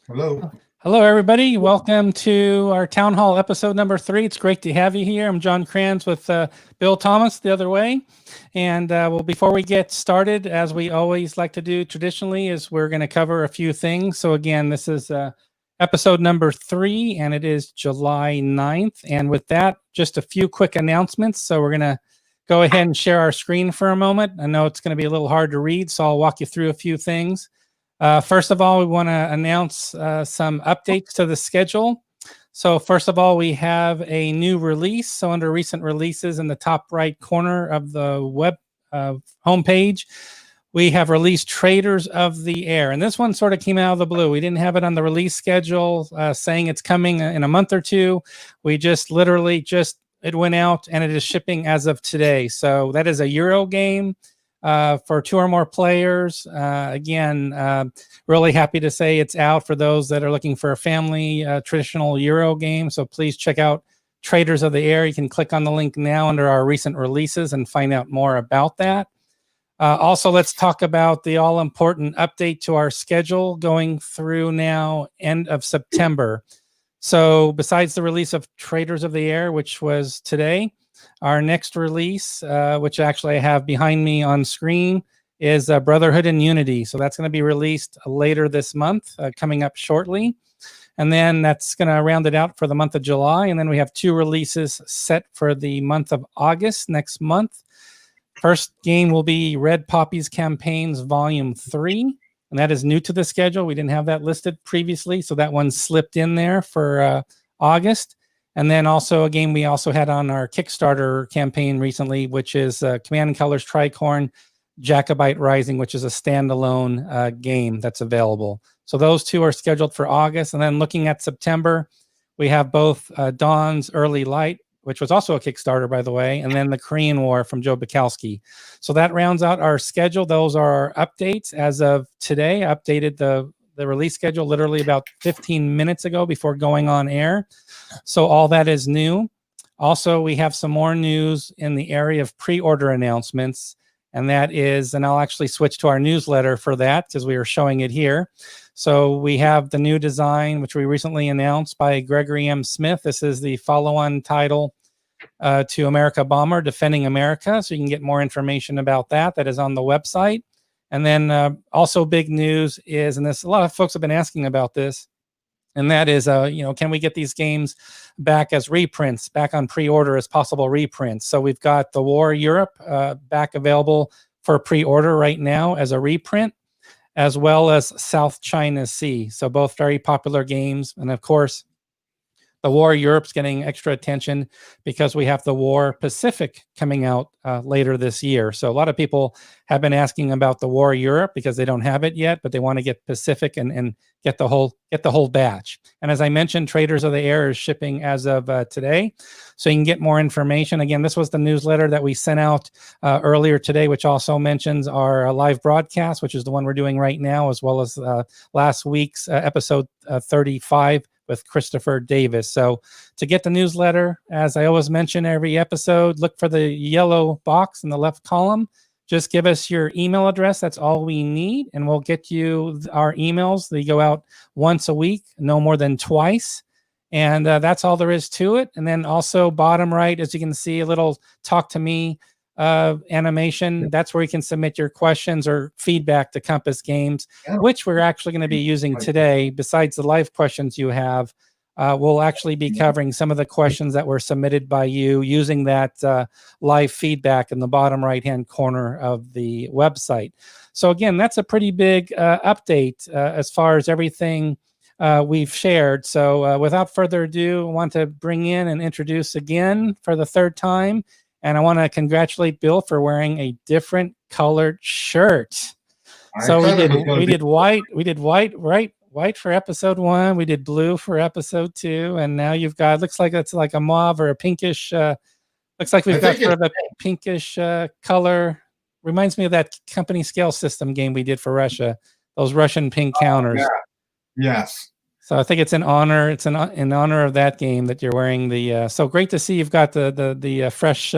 Hello. Hello, everybody. Welcome to our Town Hall episode number 3. It's great to have you here. I'm John Kranz with Bill Thomas the other way. And well, before we get started, as we always like to do traditionally, is we're going to cover a few things. So again, this is episode number 3, and it is July 9th. And with that, just a few quick announcements. So we're going to go ahead and share our screen for a moment. I know it's going to be a little hard to read, so I'll walk you through a few things. First of all, we want to announce some updates to the schedule. So first of all, we have a new release. So under recent releases in the top right corner of the web homepage, we have released Traders of the Air. And this one sort of came out of the blue. We didn't have it on the release schedule saying it's coming in a month or two. We just literally it went out and it is shipping as of today. So that is a Euro game. For 2 or more players. Again, really happy to say it's out for those that are looking for a family traditional Euro game. So please check out Traders of the Air. You can click on the link now under our recent releases and find out more about that. Also, let's talk about the all-important update to our schedule going through now end of September. So besides the release of Traders of the Air, which was today, our next release, which actually I have behind me on screen, is Brotherhood and Unity. So that's going to be released later this month, coming up shortly. And then that's going to round it out for the month of July. And then we have 2 releases set for the month of August next month. First game will be Red Poppies Campaigns Volume 3. And that is new to the schedule. We didn't have that listed previously, so that one slipped in there for August. And then also a game we also had on our Kickstarter campaign recently, which is Command and Colors Tricorn Jacobite Rising, which is a standalone game that's available. So those two are scheduled for August. And then looking at September, we have both Dawn's Early Light, which was also a Kickstarter, by the way, and then the Korean War from Joe Bukowski. So that rounds out our schedule. Those are our updates as of today. I updated the release schedule literally about 15 minutes ago before going on air. So all that is new. Also, we have some more news in the area of pre-order announcements, and that is, and I'll actually switch to our newsletter for that because we are showing it here. So we have the new design, which we recently announced by Gregory M. Smith. This is the follow-on title to America Bomber, Defending America. So you can get more information about that. That is on the website. And then also big news is, and this a lot of folks have been asking about this, and that is, can we get these games back as reprints, back on pre-order as possible reprints? So we've got the War Europe back available for pre-order right now as a reprint, as well as South China Sea. So both very popular games. And of course, the War Europe's getting extra attention because we have the War Pacific coming out later this year. So a lot of people have been asking about the War Europe because they don't have it yet, but they want to get Pacific and get the whole batch. And as I mentioned, Traders of the Air is shipping as of today, so you can get more information. Again, this was the newsletter that we sent out earlier today, which also mentions our live broadcast, which is the one we're doing right now, as well as last week's episode 35 with Christopher Davis. So to get the newsletter, as I always mention every episode, look for the yellow box in the left column. Just give us your email address. That's all we need, and we'll get you our emails. They go out once a week, no more than twice. And that's all there is to it. And then also bottom right, as you can see, a little talk to me animation. That's where you can submit your questions or feedback to Compass Games, which we're actually going to be using today. Besides the live questions you have, we'll actually be covering some of the questions that were submitted by you using that live feedback in the bottom right-hand corner of the website. So again, that's a pretty big update as far as everything we've shared. So without further ado, I want to bring in and introduce again for the third time. And I want to congratulate Bill for wearing a different colored shirt. So we did white for episode 1. We did blue for episode 2, and now you've got, looks like it's like a mauve or a pinkish. Looks like we've got sort of a pinkish color. Reminds me of that company scale system game we did for Russia. Those Russian pink counters. Yeah. Yes. So I think it's in honor. It's in honor of that game that you're wearing the. So great to see you've got the fresh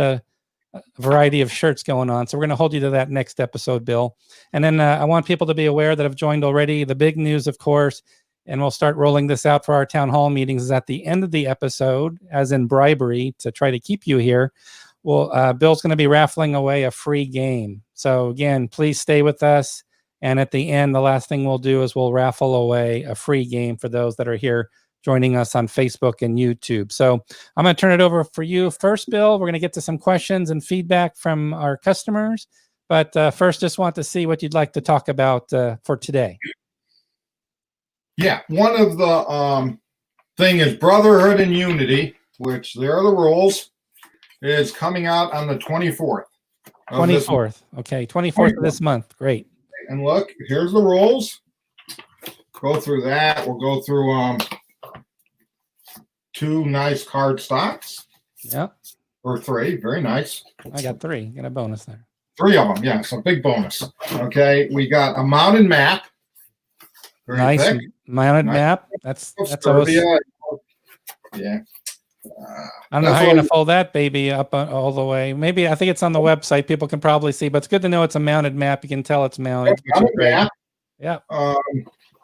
variety of shirts going on. So we're going to hold you to that next episode, Bill. And then I want people to be aware that have joined already. The big news, of course, and we'll start rolling this out for our town hall meetings, is at the end of the episode, as in bribery to try to keep you here. Well, Bill's going to be raffling away a free game. So again, please stay with us. And at the end, the last thing we'll do is we'll raffle away a free game for those that are here joining us on Facebook and YouTube. So I'm going to turn it over for you first, Bill. We're going to get to some questions and feedback from our customers. But first, just want to see what you'd like to talk about for today. Yeah, one of the thing is Brotherhood and Unity, which there are the rules, is coming out on the 24th. 24th. Okay, 24th of this month. Great. And look, here's the rules. Go through that. We'll go through 2 nice card stocks. Yeah. Or 3. Very nice. I got 3. Got a bonus there. 3 of them. Yeah, so big bonus. Okay, we got a mounted map. Very nice thick. Mounted map. That's always, yeah. I don't know how you're going to fold that baby up all the way. Maybe, I think it's on the website. People can probably see, but it's good to know it's a mounted map. You can tell it's mounted. Map. Yeah.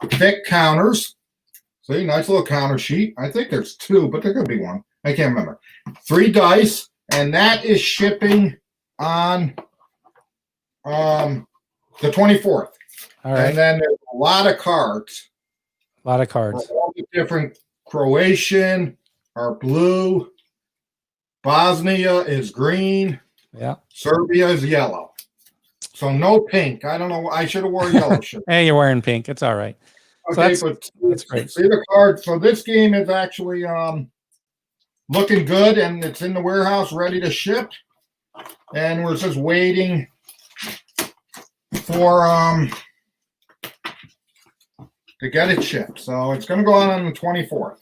Thick counters. See, nice little counter sheet. I think there's 2, but there could be 1. I can't remember. 3 dice, and that is shipping on the 24th. All right. And then there's a lot of cards. A lot of cards. All the different Croatian are blue. Bosnia is green. Yeah. Serbia is yellow. So no pink. I don't know. I should have worn a yellow shirt. Hey, you're wearing pink. It's all right. Okay, so that's great. See the card. So this game is actually looking good, and it's in the warehouse ready to ship. And we're just waiting for to get it shipped. So it's going to go out on the 24th.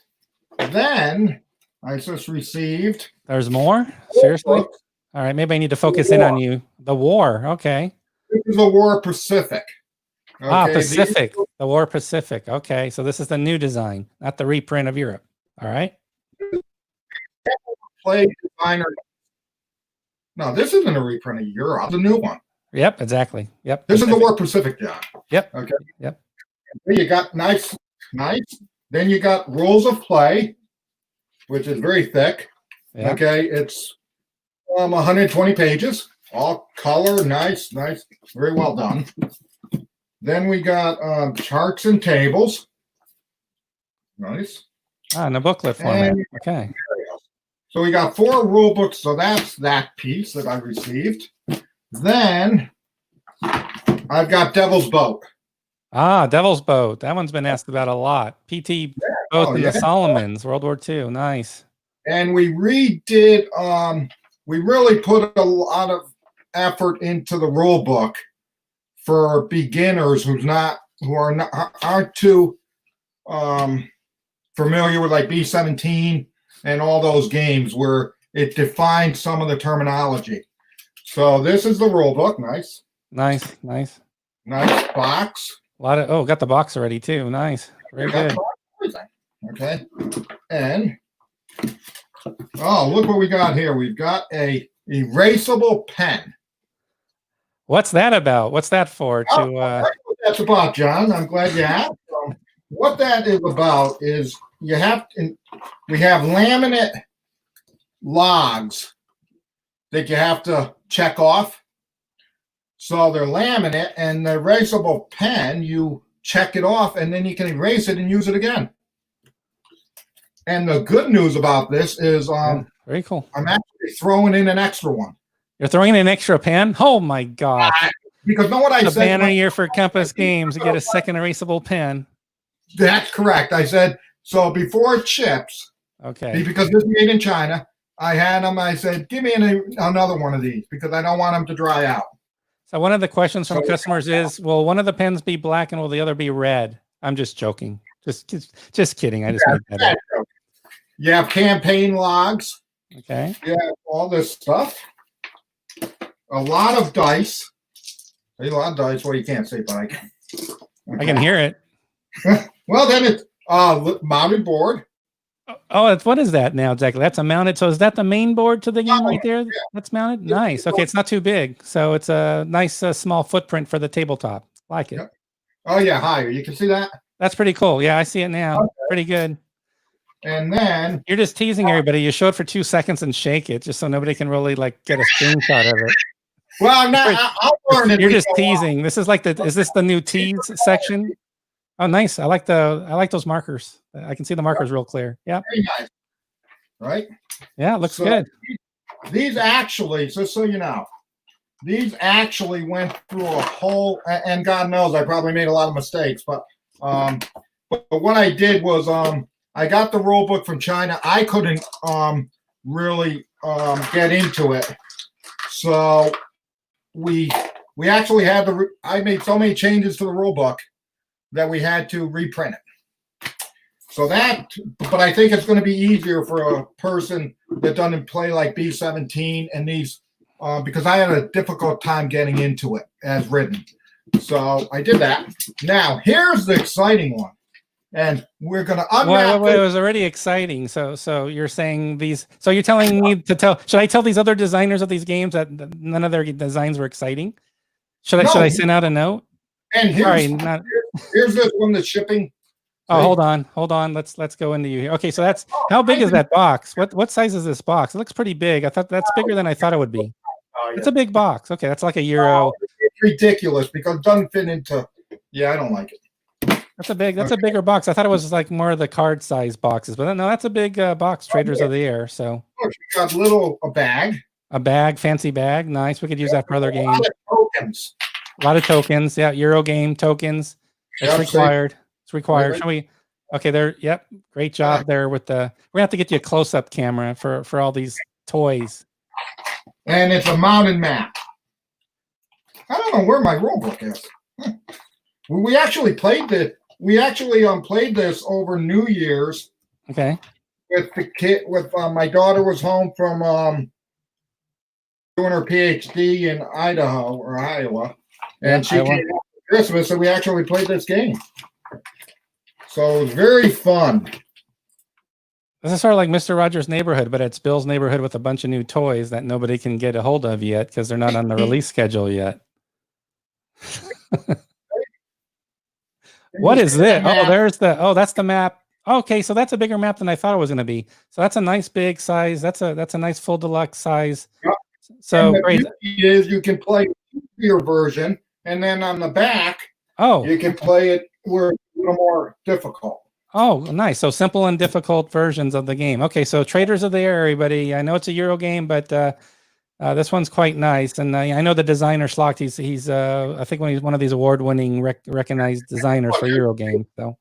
Then I just received. There's more? Seriously? All right, maybe I need to focus in on you. The War. Okay. This is the War Pacific. Okay, Pacific. The War Pacific. Okay, so this is the new design, not the reprint of Europe. All right. Play designer. No, this isn't a reprint of Europe. It's a new one. Yep, exactly. Yep. This is the War Pacific, John. Yep. Okay. Yep. Then you got nice. Then you got Rules of Play, which is very thick. Yep. Okay, it's 120 pages, all color, nice, very well done. Then we got charts and tables. Nice. In a booklet format. Okay. So we got 4 rule books. So that's that piece that I received. Then I've got Devil's Boat. Devil's Boat. That one's been asked about a lot. PT boat in the Solomons, World War II. Nice. And we redid. We really put a lot of effort into the rule book for beginners aren't too familiar with like B-17 and all those games where it defines some of the terminology. So this is the rule book. Nice box. A lot of got the box already too. Nice, very good. Okay, and look what we got here. We've got a erasable pen. What's that about? What's that for? I know what that's about, John. I'm glad you asked. What that is about is we have laminate logs that you have to check off. So they're laminate, and the erasable pen, you check it off, and then you can erase it and use it again. And the good news about this is very cool. I'm actually throwing in an extra one. You're throwing in an extra pen? Oh my God. Because know what I said? The banner year for Compass Games to get a second erasable pen. That's correct. I said, so before it ships, okay, because this is made in China, I had them, I said, give me another one of these because I don't want them to dry out. So one of the questions from customers is, will one of the pens be black and will the other be red? I'm just joking. Just kidding. I just made that up. You have campaign logs. Okay. Yeah, all this stuff. A lot of dice. A lot of dice. Well, you can't say, but I can. Okay. I can hear it. Well, then it's mounted board. Oh, what is that now exactly? That's a mounted. So is that the main board to the game right there? Yeah. That's mounted. Nice. Okay, it's not too big, so it's a nice small footprint for the tabletop. Like it. Yep. Oh yeah, higher. You can see that. That's pretty cool. Yeah, I see it now. Okay. Pretty good. And then you're just teasing everybody. You show it for 2 seconds and shake it, just so nobody can really get a screenshot of it. Well, I'm not. I'll learn it. You're just teasing. This is is this the new tease section? Oh, nice. I like those markers. I can see the markers real clear. Yeah. Very nice. Right? Yeah, it looks good. These actually, just so you know, these actually went through a whole, and God knows I probably made a lot of mistakes, but what I did was I got the rule book from China. I couldn't really get into it. So we actually had I made so many changes to the rule book that we had to reprint it. So but I think it's going to be easier for a person that doesn't play like B-17 and these, because I had a difficult time getting into it as written. So I did that. Now, here's the exciting one. And we're going to unwrap it. It was already exciting. So you're saying these, so you're telling me to should I tell these other designers of these games that none of their designs were exciting? Should I send out a note? And here's this one that's shipping. Oh, hold on. Let's go into you here. Okay, so that's how big is that box? What size is this box? It looks pretty big. I thought that's bigger than I thought it would be. Oh, yeah. It's a big box. Okay, that's like a Euro. It's ridiculous because it doesn't fit into. Yeah, I don't like it. That's a bigger box. I thought it was like more of the card size boxes, but no, that's a big box. Traders of the Air. So look, you got a bag. A bag, fancy bag. Nice. We could use that for other games. Tokens. A lot of tokens. Yeah, Euro game tokens. It's required. It's required. Should we? Okay, there. Yep, great job there with the. We're gonna have to get you a close-up camera for all these toys. And it's a mounted map. I don't know where my rule book is. We actually played this. We actually played this over New Year's. Okay. With the kid, with my daughter was home from doing her PhD in Idaho or Iowa, and she came home for Christmas, and we actually played this game. So it was very fun. This is sort of like Mr. Rogers' Neighborhood, but it's Bill's neighborhood with a bunch of new toys that nobody can get a hold of yet because they're not on the release schedule yet. What is this? Oh, there's the. Oh, that's the map. Okay, so that's a bigger map than I thought it was going to be. So that's a nice big size. That's a nice full deluxe size. Yep. So the great. beauty is you can play your version, and then on the back, you can play it where it's a little more difficult. Oh, nice. So simple and difficult versions of the game. Okay, so Traders of the Air, everybody. I know it's a Euro game, but this one's quite nice. And I know the designer Schlock. He's I think he's one of these award-winning recognized designers for Euro games. So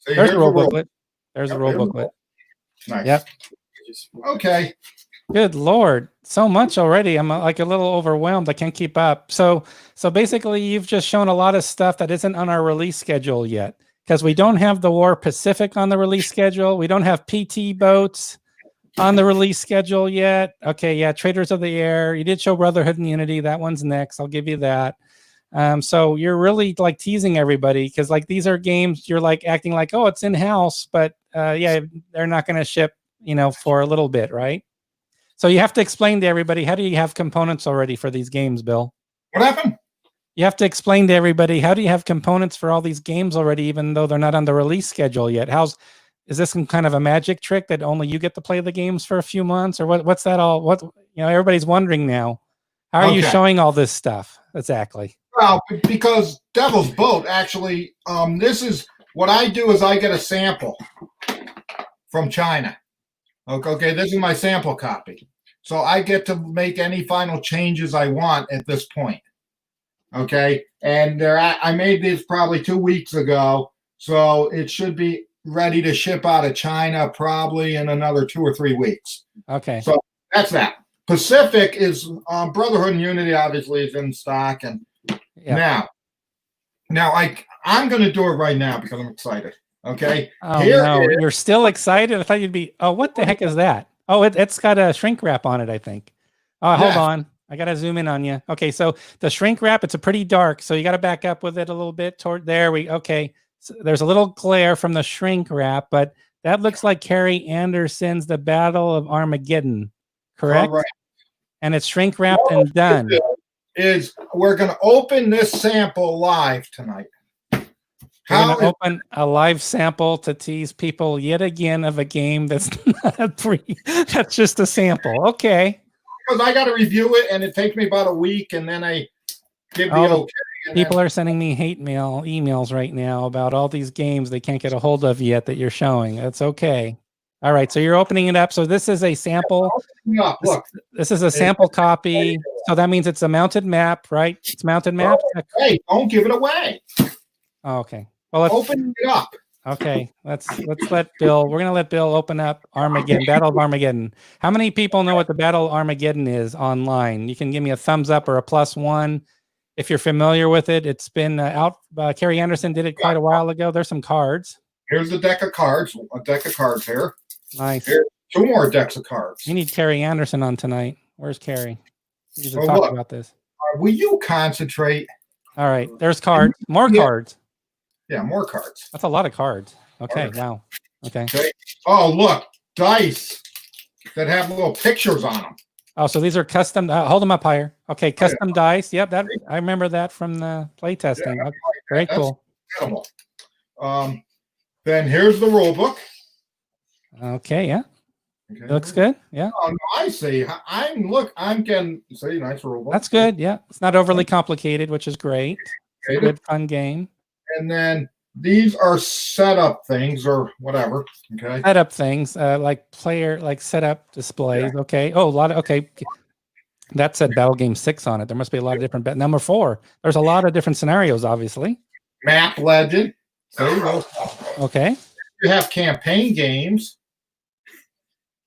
there's the rule booklet. There's the rule booklet. Nice. Yep. Okay. Good Lord, so much already. I'm like a little overwhelmed. I can't keep up. So basically, you've just shown a lot of stuff that isn't on our release schedule yet, because we don't have the War Pacific on the release schedule. We don't have PT boats on the release schedule yet. Okay, yeah, Traders of the Air. You did show Brotherhood and Unity. That one's next. I'll give you that. So you're really like teasing everybody because like these are games you're like acting like, oh, it's in-house, but yeah, they're not going to ship, for a little bit, right? So you have to explain to everybody, how do you have components already for these games, Bill? What happened? You have to explain to everybody, how do you have components for all these games already, even though they're not on the release schedule yet? Is this some kind of a magic trick that only you get to play the games for a few months, or what's that all? Everybody's wondering now. How are you showing all this stuff exactly? Well, because Devil's Boat actually, this is what I do is I get a sample from China. Okay, this is my sample copy. So I get to make any final changes I want at this point. Okay, and I made this probably 2 weeks ago, so it should be ready to ship out of China probably in another 2 or 3 weeks. Okay. So that's that. Pacific is Brotherhood and Unity obviously is in stock, and now I'm going to do it right now because I'm excited. Okay. Oh, no, you're still excited? I thought you'd be. Oh, what the heck is that? Oh, it's got a shrink wrap on it, I think. Oh, hold on. I got to zoom in on you. Okay, so the shrink wrap, it's a pretty dark, so you got to back up with it a little bit toward there. Okay. So there's a little glare from the shrink wrap, but that looks like Carrie Anderson's The Battle of Armageddon, correct? Right. And it's shrink wrapped and done. We're going to open this sample live tonight. We're going to open a live sample to tease people yet again of a game that's not that's just a sample. Okay. Because I got to review it, and it takes me about a week, and then I give the okay. People are sending me hate emails right now about all these games they can't get a hold of yet that you're showing. That's okay. All right, so you're opening it up. So this is a sample. Look, this is a sample copy. So that means it's a mounted map, right? It's mounted map. Hey, don't give it away. Oh, okay. Well, let's open it up. Okay, let's let Bill. We're gonna let Bill open up Armageddon, Battle of Armageddon. How many people know what the Battle of Armageddon is online? You can give me a thumbs up or a +1 if you're familiar with it. It's been out. Carrie Anderson did it quite a while ago. There's some cards. Here's a deck of cards. A deck of cards here. Nice. Here's 2 more decks of cards. You need Carrie Anderson on tonight. Where's Carrie? We need to talk about this. Will you concentrate? All right. There's cards. More cards. Yeah, more cards. That's a lot of cards. Okay, wow. Okay. Oh, look, dice that have little pictures on them. Oh, so these are custom. Hold them up higher. Okay, custom dice. Yep, that I remember that from the play testing. Yeah, very cool. Incredible. Then here's the rule book. Okay, yeah. Okay. It looks good. Yeah. Oh, no, I see. I'm getting nice rule book. That's good. Yeah, it's not overly complicated, which is great. It's a good, fun game. And then these are setup things or whatever. Okay. Setup things, like setup displays. Yeah. Okay. Oh, a lot of That said Battle Game 6 on it. There must be a lot of different. Number 4. There's a lot of different scenarios, obviously. Map legend. There you go. Okay. you have campaign games,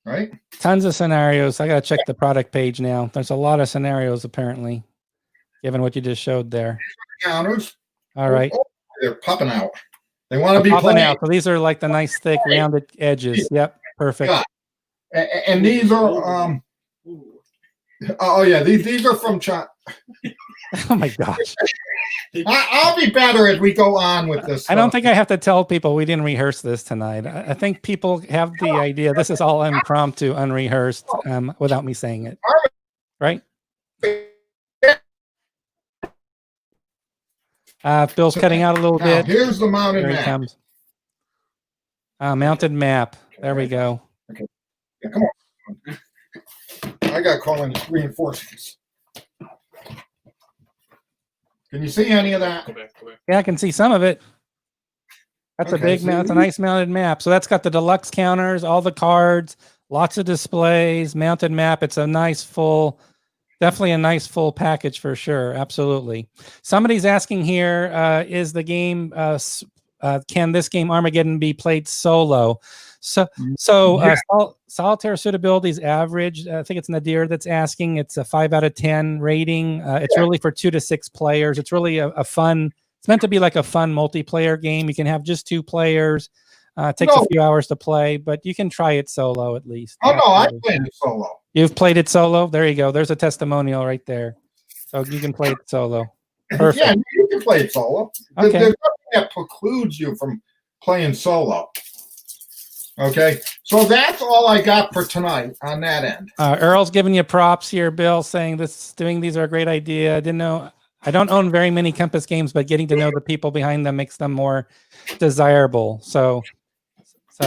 right? Tons of scenarios. I got to check the product page now. There's a lot of scenarios apparently, given what you just showed there. Counters. All right. Oh, they're popping out. They want to be Popping playing. out. So these are like the nice thick rounded edges. Yep. Perfect. Yeah. And these are oh yeah, these are from China. Oh my gosh. I'll be better as we go on with this. I don't think I have to tell people we didn't rehearse this tonight. I think people have the idea this is all impromptu, unrehearsed, without me saying it. Right? Bill's cutting out a little Now, bit. here's the mounted Here he map. comes. Mounted map. There we go. Okay. Yeah, come on. I got calling reinforcements. Can you see any of that? Yeah, I can see some of it. That's Okay, a big so map. It's a nice mounted map. So that's got the deluxe counters, all the cards, lots of displays, mounted map. It's a nice full, definitely a nice full package for sure. Absolutely. Somebody's asking here, is the game, can this game Armageddon be played solo? So solitaire suitability is average. I think it's Nadir that's asking. It's a 5 out of 10 rating. It's really for 2 to 6 players. It's really a fun. It's meant to be like a fun multiplayer game. You can have just 2 players. Takes a few hours to play, but you can try it solo at least. Oh no, I played it solo. You've played it solo. There you go. There's a testimonial right there. So you can play it solo. Perfect. Yeah, you can play it solo. Okay. There's nothing that precludes you from playing solo. Okay, so that's all I got for tonight on that end. Earl's giving you props here, Bill, saying these are a great idea. I don't own very many Compass games, but getting to know the people behind them makes them more desirable. So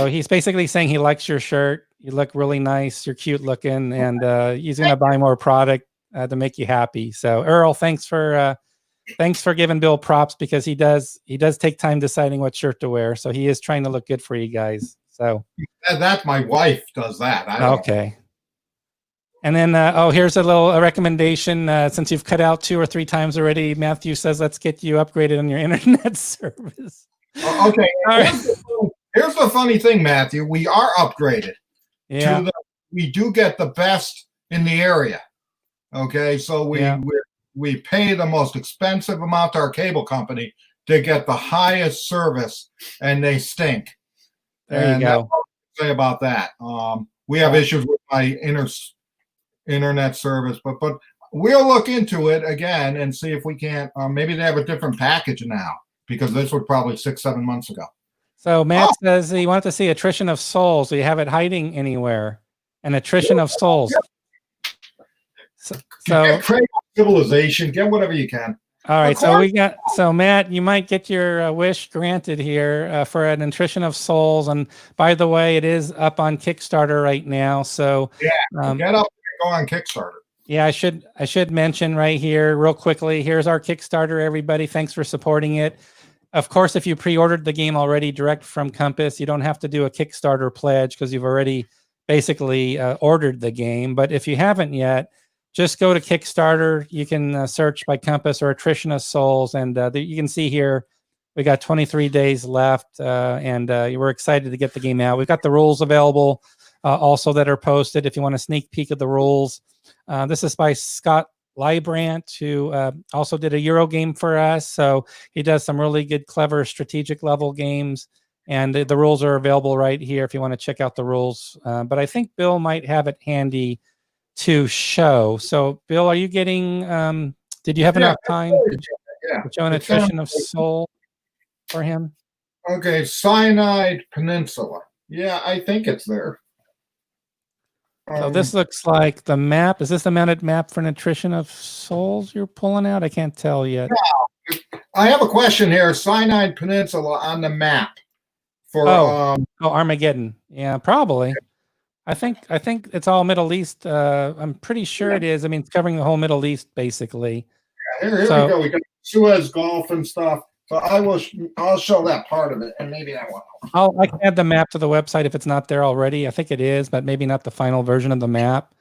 he's basically saying he likes your shirt. You look really nice. You're cute looking, and he's going to buy more product to make you happy. So Earl, thanks for giving Bill props, because he does take time deciding what shirt to wear. So he is trying to look good for you guys. So that my wife does that. Okay. And then, here's a recommendation. Since you've cut out 2 or 3 times already, Matthew says, let's get you upgraded on your internet service. Okay. All right. Here's the funny thing, Matthew. We are upgraded. Yeah. We do get the best in the area. Okay. So we pay the most expensive amount to our cable company to get the highest service, and they stink. There you go. That's all I can say about that. We have issues with my internet service, but we'll look into it again and see if we can't. Maybe they have a different package now, because this was probably 6-7 months ago. So Matt says he wanted to see Attrition of Souls. Do you have it hiding anywhere? An Attrition of Souls. So get Cradle Civilization, get whatever you can. All right, so Matt, you might get your wish granted here for an Attrition of Souls. And by the way, it is up on Kickstarter right now. So get up and go on Kickstarter. Yeah, I should mention right here real quickly. Here's our Kickstarter, everybody. Thanks for supporting it. Of course, if you pre-ordered the game already direct from Compass, you don't have to do a Kickstarter pledge because you've already basically ordered the game. But if you haven't yet, just go to Kickstarter. You can search by Compass or Attrition of Souls, and you can see here we got 23 days left, and we're excited to get the game out. We've got the rules available also that are posted if you want a sneak peek of the rules. This is by Scott Librant, who also did a Euro game for us. So he does some really good, clever strategic level games, and the rules are available right here if you want to check out the rules. But I think Bill might have it handy to show. So Bill, are you getting, did you have enough time to show an Attrition of Soul for him? Okay, Cyanide Peninsula. Yeah, I think it's there. So this looks like the map. Is this the mounted map for an Attrition of Souls you're pulling out? I can't tell yet. Yeah. I have a question here. Cyanide Peninsula on the map for Armageddon. Yeah, probably. I think it's all Middle East. I'm pretty sure it is. I mean, it's covering the whole Middle East basically. Yeah, here we go. We got Suez Gulf and stuff. So I'll show that part of it, and maybe that one. I can add the map to the website if it's not there already. I think it is, but maybe not the final version of the map.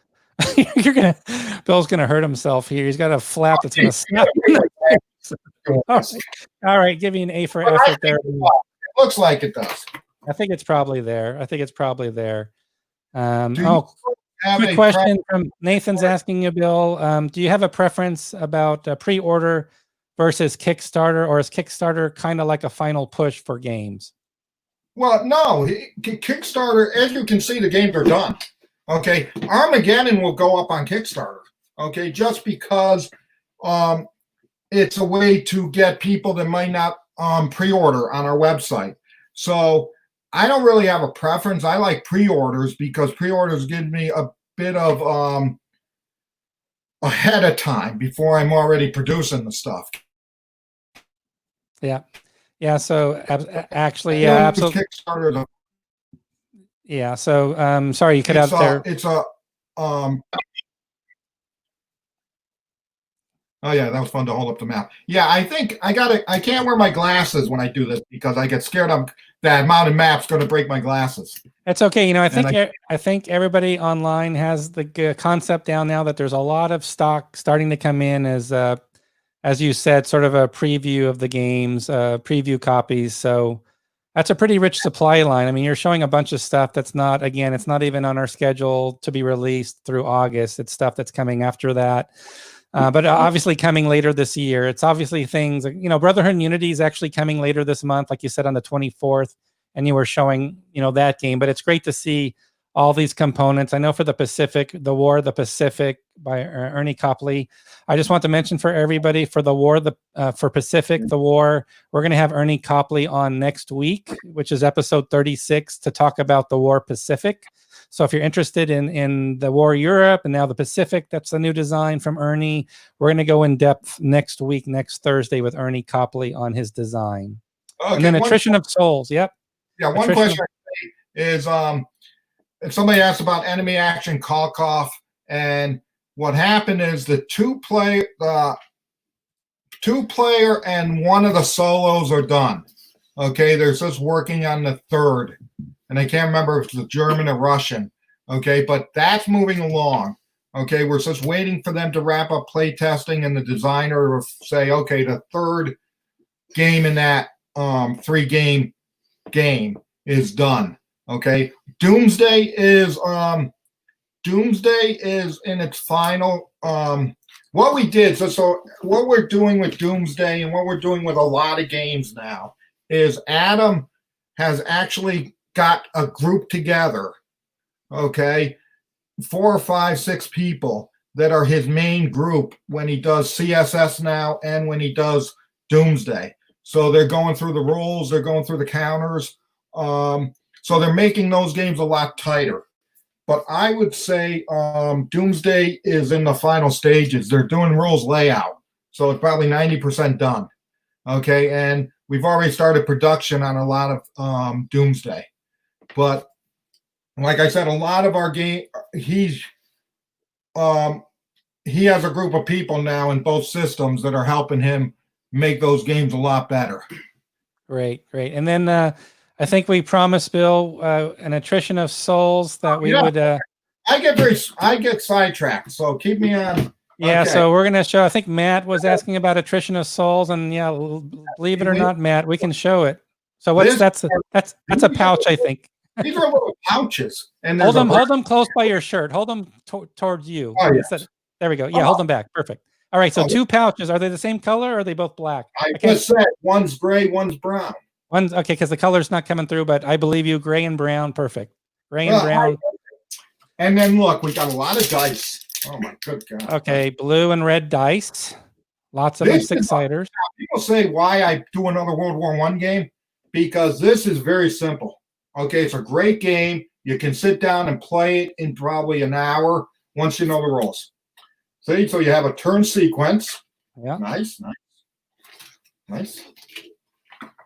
Bill's gonna hurt himself here. He's got a flap that's gonna snap. All right, give me an A for effort there. It looks like it does. I think it's probably there. Do you Oh, have quick a question from Nathan's asking you, Bill. Do you have a preference about pre-order versus Kickstarter, or is Kickstarter kind of like a final push for games? Well, no, Kickstarter, as you can see, the games are done. Okay, Armageddon will go up on Kickstarter. Okay, just because it's a way to get people that might not pre-order on our website. So I don't really have a preference. I like pre-orders because pre-orders give me a bit of ahead of time before I'm already producing the stuff. Yeah. Yeah. So actually, You yeah, know, absolutely. Kickstarter, Yeah. So sorry, you cut out there. it's a Oh yeah, that was fun to hold up the map. Yeah, I think I can't wear my glasses when I do this because I get scared that mountain map's going to break my glasses. It's okay. You know, I think everybody online has the concept down now that there's a lot of stock starting to come in as you said, sort of a preview of the games, preview copies. So that's a pretty rich supply line. I mean, you're showing a bunch of stuff that's not, again, it's not even on our schedule to be released through August. It's stuff that's coming after that. But obviously coming later this year. It's obviously things, you know, Brotherhood and Unity is actually coming later this month, like you said, on the 24th, and you were showing, you know, that game. But it's great to see all these components. I know for the Pacific, the War of the Pacific by Ernie Copley. I just want to mention for everybody, for the War, for Pacific, the War, we're going to have Ernie Copley on next week, which is episode 36, to talk about the War Pacific. So if you're interested in the War Europe and now the Pacific, that's the new design from Ernie. We're going to go in depth next week, next Thursday, with Ernie Copley on his design. Okay, and then Attrition of Souls. Yep. Yeah. One question is, if somebody asked about enemy action Kalkov, and what happened is the two player and one of the solos are done. Okay, they're just working on the third, and I can't remember if it's German or Russian. Okay, but that's moving along. Okay, we're just waiting for them to wrap up play testing, and the designer will say, okay, the third game in that 3-game game is done. Okay, Doomsday is in its final. What we did, so what we're doing with Doomsday and what we're doing with a lot of games now is Adam has actually got a group together, okay, 4 or 5, 6 people that are his main group when he does CSS now and when he does Doomsday. So they're going through the rules, they're going through the counters. So they're making those games a lot tighter. But I would say Doomsday is in the final stages. They're doing rules layout, so it's probably 90% done. Okay, and we've already started production on a lot of Doomsday. But like I said, a lot of our game, he has a group of people now in both systems that are helping him make those games a lot better. Great. And then I think we promised Bill an Attrition of Souls that we would. I get sidetracked, so keep me on. Yeah, okay. So we're gonna show. I think Matt was asking about Attrition of Souls, and yeah, believe it or not, Matt, we can show it. So what's that's a pouch, I think. These are little pouches, and hold them close by your shirt. Hold them towards you. Oh, yes. There we go. Yeah, hold them back. Perfect. All right. So 2 pouches. Are they the same color, or are they both black? I just said one's gray, one's brown. One's okay because the color's not coming through, but I believe you. Gray and brown. Perfect. Gray and brown. And then look, we got a lot of dice. Oh my good God. Okay, blue and red dice. Lots of 6-siders. People say why I do another World War I game, because this is very simple. Okay, it's a great game. You can sit down and play it in probably an hour once you know the rules. See, so you have a turn sequence. Yeah. Nice.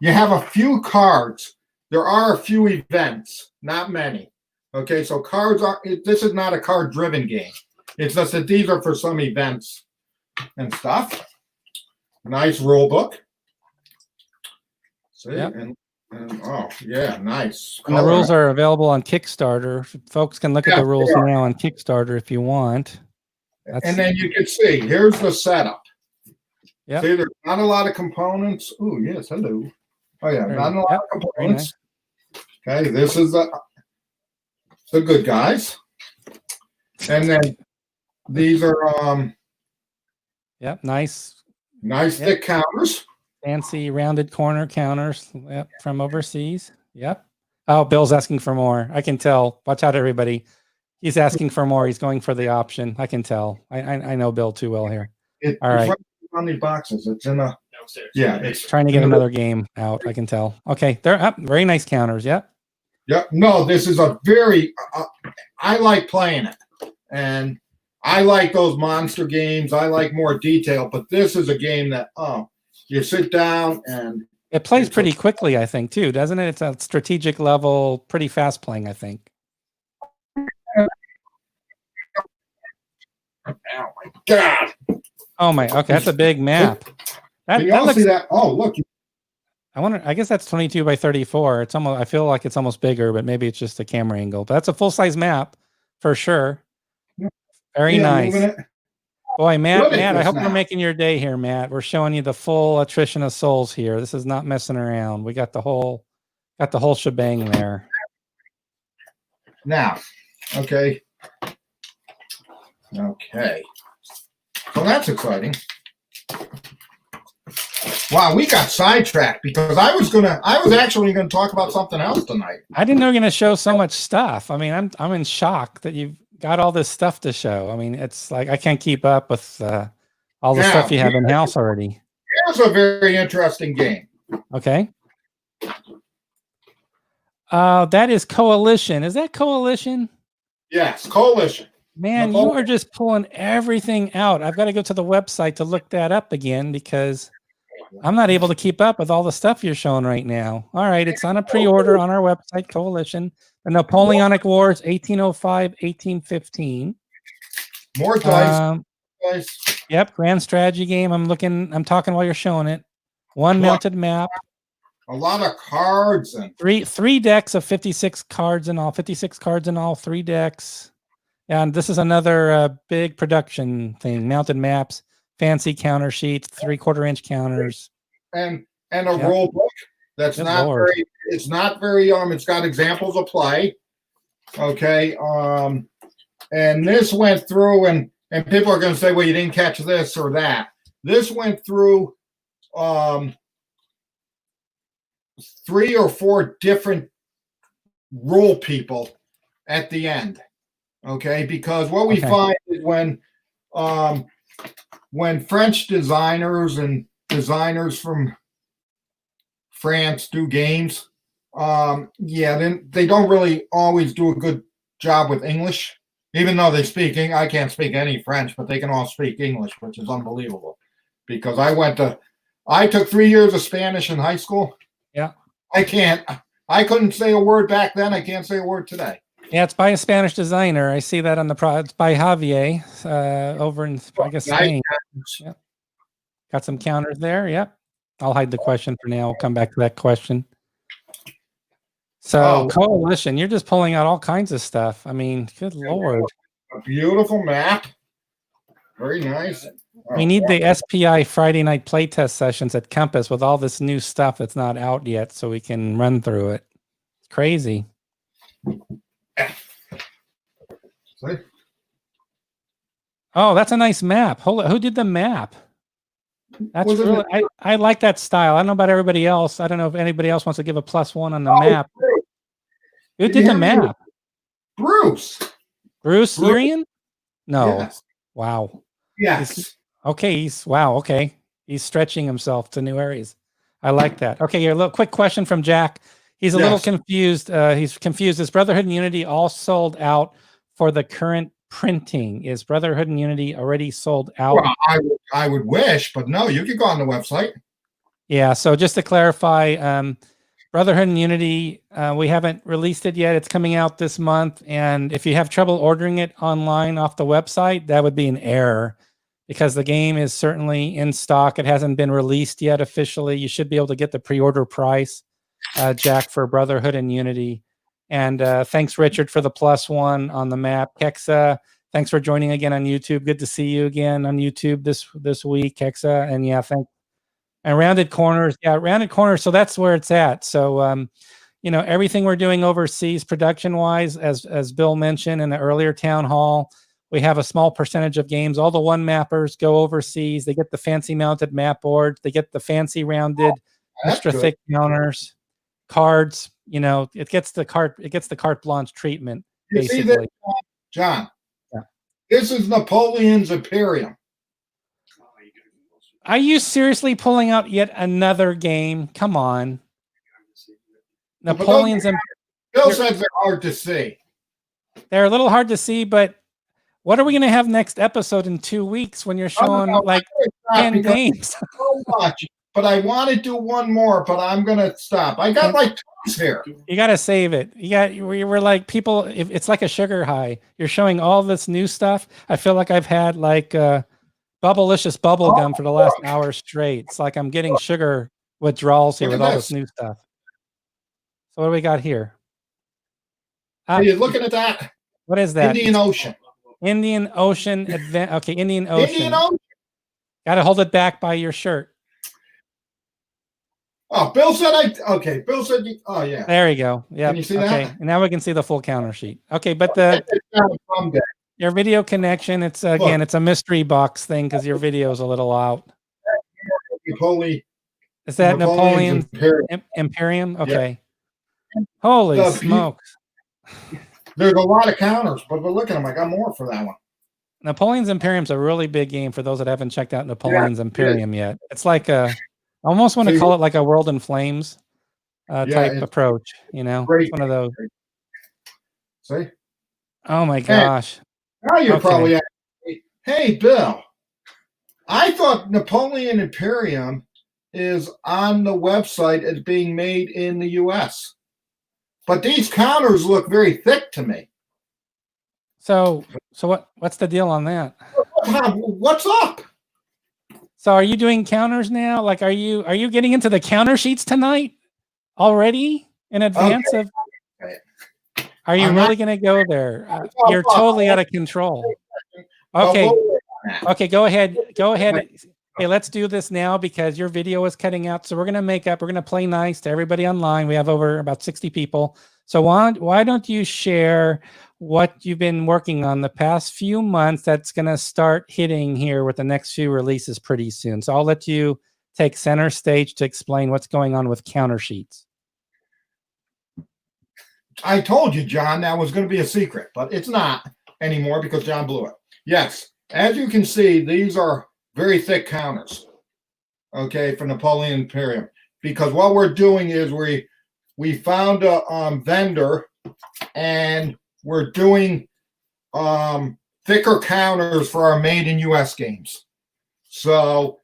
You have a few cards. There are a few events, not many. Okay, so cards this is not a card-driven game. It's just that these are for some events and stuff. Nice rule book. See, yep. and oh yeah, nice. And the rules are available on Kickstarter. Folks can look at the rules now on Kickstarter if you want. And then you can see, here's the setup. Yeah. See, there's not a lot of components. Oh, yes, hello. Oh, yeah, not a lot of components. Okay, this is the good guys. And then these are Yep, nice, nice thick counters. fancy rounded corner counters. Yep, from overseas. Yep. Oh, Bill's asking for more. I can tell. Watch out, everybody. He's asking for more. He's going for the option. I can tell. I know Bill too well here. All right. On these boxes, it's in a downstairs. Yeah, it's trying to get another game out. I can tell. Okay, they're up. Very nice counters. Yep. Yep. No, this is a very. I like playing it, and I like those monster games. I like more detail, but this is a game that you sit down and it plays pretty quickly, I think, too, doesn't it? It's a strategic level, pretty fast playing, I think. Oh my God! Oh my. Okay, that's a big map. Can you all see that? Oh, look. I wonder. I guess that's 22 by 34. It's almost. I feel like it's almost bigger, but maybe it's just a camera angle. But that's a full size map for sure. Very nice. Boy, Matt. I hope we're making your day here, Matt. We're showing you the full attrition of souls here. This is not messing around. We got the whole shebang there. Now, okay. Okay. So that's exciting. Wow, we got sidetracked because I was actually gonna talk about something else tonight. I didn't know you were gonna show so much stuff. I mean, I'm in shock that you've got all this stuff to show. I mean, it's like I can't keep up with all the stuff you have in house already. Here's a very interesting game. Okay. That is Coalition. Is that Coalition? Yes, Coalition. Man, you are just pulling everything out. I've got to go to the website to look that up again because I'm not able to keep up with all the stuff you're showing right now. All right, it's on a pre-order on our website, Coalition. The Napoleonic Wars, 1805, 1815. More dice. Yep, grand strategy game. I'm talking while you're showing it. One mounted map. A lot of cards and three decks of 56 cards in all. 56 cards in all, 3 decks. And this is another big production thing. Mounted maps, fancy counter sheets, 3/4 inch counters, and a rule book that's very. It's not very. It's got examples of play. Okay. And this went through, and people are going to say, well, you didn't catch this or that. This went through 3 or 4 different rule people at the end. Okay, because what we find is when French designers and designers from France do games, then they don't really always do a good job with English, even though they speak. I can't speak any French, but they can all speak English, which is unbelievable. Because I took 3 years of Spanish in high school. Yeah, I couldn't say a word back then. I can't say a word today. Yeah, it's by a Spanish designer. I see that on the it's by Javier over in, I guess, Spain. Yep. Got some counters there. Yep. I'll hide the question for now. We'll come back to that question. So Coalition, you're just pulling out all kinds of stuff. I mean, good Lord. A beautiful map. Very nice. We need the SPI Friday night playtest sessions at Compass with all this new stuff that's not out yet so we can run through it. It's crazy. See? Oh, that's a nice map. Hold on. Who did the map? That's really, I like that style. I don't know about everybody else. I don't know if anybody else wants to give a +1 on the map. Who did the map? Bruce. Bruce Urian? No. Yes. Wow. Yes. Okay. He's stretching himself to new areas. I like that. Okay, here, a little quick question from Jack. He's a little confused. He's confused. Is Brotherhood and Unity all sold out for the current printing? Is Brotherhood and Unity already sold out? Well, I would wish, but no, you can go on the website. Yeah, so just to clarify, Brotherhood and Unity, we haven't released it yet. It's coming out this month. And if you have trouble ordering it online off the website, that would be an error because the game is certainly in stock. It hasn't been released yet officially. You should be able to get the pre-order price, Jack, for Brotherhood and Unity. And thanks, Richard, for the +1 on the map. Kexa, thanks for joining again on YouTube. Good to see you again on YouTube this week, Kexa. And yeah, thanks. And Rounded Corners, Rounded Corners. So that's where it's at. So everything we're doing overseas production wise, as Bill mentioned in the earlier town hall, we have a small percentage of games. All the one mappers go overseas. They get the fancy mounted map board. They get the fancy rounded, extra thick counters, cards. It gets the carte blanche treatment. You basically. see this, John? Yeah. This is Napoleon's Imperium. Are you seriously pulling out yet another game? Come on. Napoleon's Imperium. Bill says they're hard to see. They're a little hard to see, but what are we going to have next episode in 2 weeks when you're showing like 10 games? So much, but I want to do one more, but I'm going to stop. I got like tons here. You got to save it. We're like people. It's like a sugar high. You're showing all this new stuff. I feel like I've had like Bubblicious bubble gum for the last hour straight. It's like I'm getting sugar withdrawals here with all this new stuff. So what do we got here? Are you looking at that? What is that? Indian Ocean. Indian Ocean Advent. Okay, Indian Ocean. Indian Ocean. Got to hold it back by your shirt. Oh, Bill said okay, Bill said oh yeah. There you go. Yeah. Can you see okay. that? And now we can see the full counter sheet. Okay, but your video connection, it's again, it's a mystery box thing because your video is a little out. Is that Napoleon's Imperium? Okay. Yeah. Holy smokes. There's a lot of counters, but look at them. I got more for that one. Napoleon's Imperium's a really big game for those that haven't checked out Napoleon's Imperium yet. It's like I almost want to call it like a World in Flames type approach. It's one of those. See? Oh my gosh. Now you're probably asking, hey, Bill, I thought Napoleon Imperium is on the website as being made in the U.S., but these counters look very thick to me. So what's the deal on that? What's up? So are you doing counters now? Like, are you getting into the counter sheets tonight already in advance of? Are you really going to go there? You're totally out of control. Okay. Okay. Go ahead. Hey, let's do this now because your video is cutting out. So we're going to play nice to everybody online. We have over about 60 people. So why don't you share what you've been working on the past few months that's going to start hitting here with the next few releases pretty soon. So I'll let you take center stage to explain what's going on with counter sheets. I told you, John, that was going to be a secret, but it's not anymore because John blew it. Yes, as you can see, these are very thick counters, okay, for Napoleon Imperium. Because what we're doing is we found a vendor, and we're doing thicker counters for our made in U.S. games. So,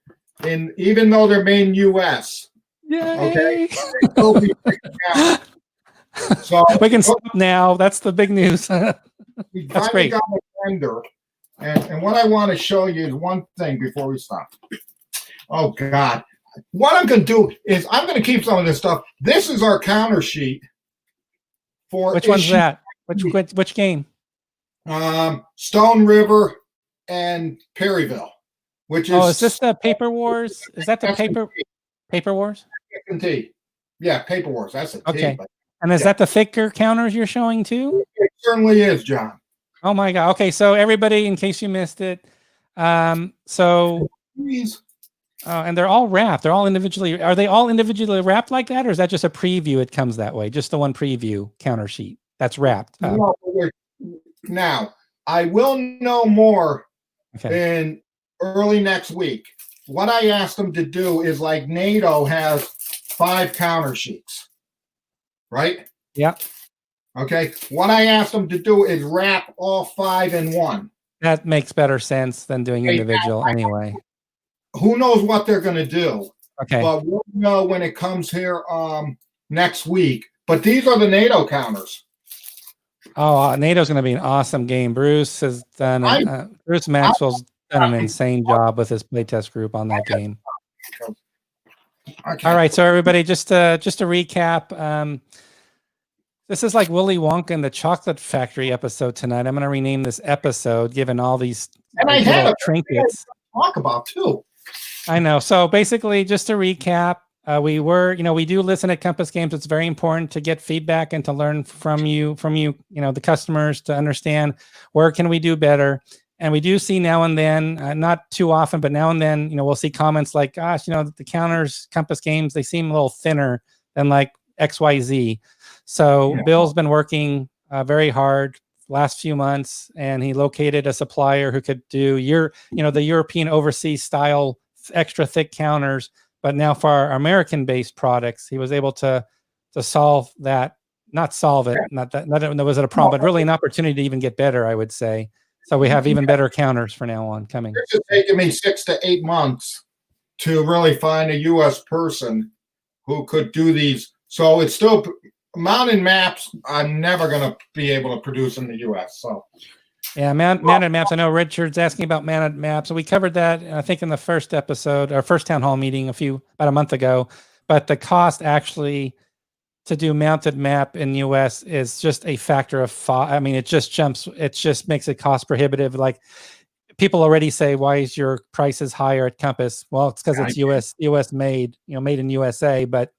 even though they're made in U.S., okay, they'll be thicker counters. So we can stop now. That's the big news. That's great. Got a vendor, and what I want to show you is one thing before we stop. Oh God! What I'm going to do is I'm going to keep some of this stuff. This is our counter sheet for which one's that? Which game? Stone River and Perryville. Which is is this the Paper Wars? Is that the Paper Wars? Yeah, Paper Wars. That's a okay. And is that the thicker counters you're showing too? It certainly is, John. Oh my God. Okay, so everybody, in case you missed it, and they're all wrapped. They're all individually. Are they all individually wrapped like that, or is that just a preview? It comes that way, just the one preview counter sheet that's wrapped. No, now I will know more in early next week. What I asked them to do is like NATO has 5 counter sheets. Right? Yeah. Okay. What I asked them to do is wrap all 5 in one. That makes better sense than doing individual anyway. Who knows what they're going to do? Okay. But we'll know when it comes here next week. But these are the NATO counters. Oh, NATO's going to be an awesome game. Bruce has done. Bruce Maxwell's done an insane job with his playtest group on that game. Okay. All right, so everybody, just to recap, this is like Willy Wonka and the Chocolate Factory episode tonight. I'm going to rename this episode, given all these and trinkets. Talk about too. I know. So basically, just to recap, we do listen at Compass Games. It's very important to get feedback and to learn from you, the customers, to understand where can we do better. And we do see now and then, not too often, but now and then, we'll see comments like, gosh, the counters, Compass Games, they seem a little thinner than like XYZ. So Yeah. Bill's been working very hard last few months, and he located a supplier who could do the European overseas style extra thick counters. But now for our American-based products, he was able to solve that. Not solve it. Not that was it a problem, but really an opportunity to even get better, I would say. So we have even better counters for now on coming. It's just taken me 6 to 8 months to really find a U.S. person who could do these. So it's still mounted maps. I'm never going to be able to produce in the U.S. So. Yeah, mounted maps. I know Richard's asking about mounted maps. We covered that, I think, in the first episode, our first town hall meeting about a month ago. But the cost actually to do mounted map in the US is just a factor of 5. I mean, it just makes it cost prohibitive. Like, people already say, why is your prices higher at Compass? Well, it's because it's US made, made in USA, but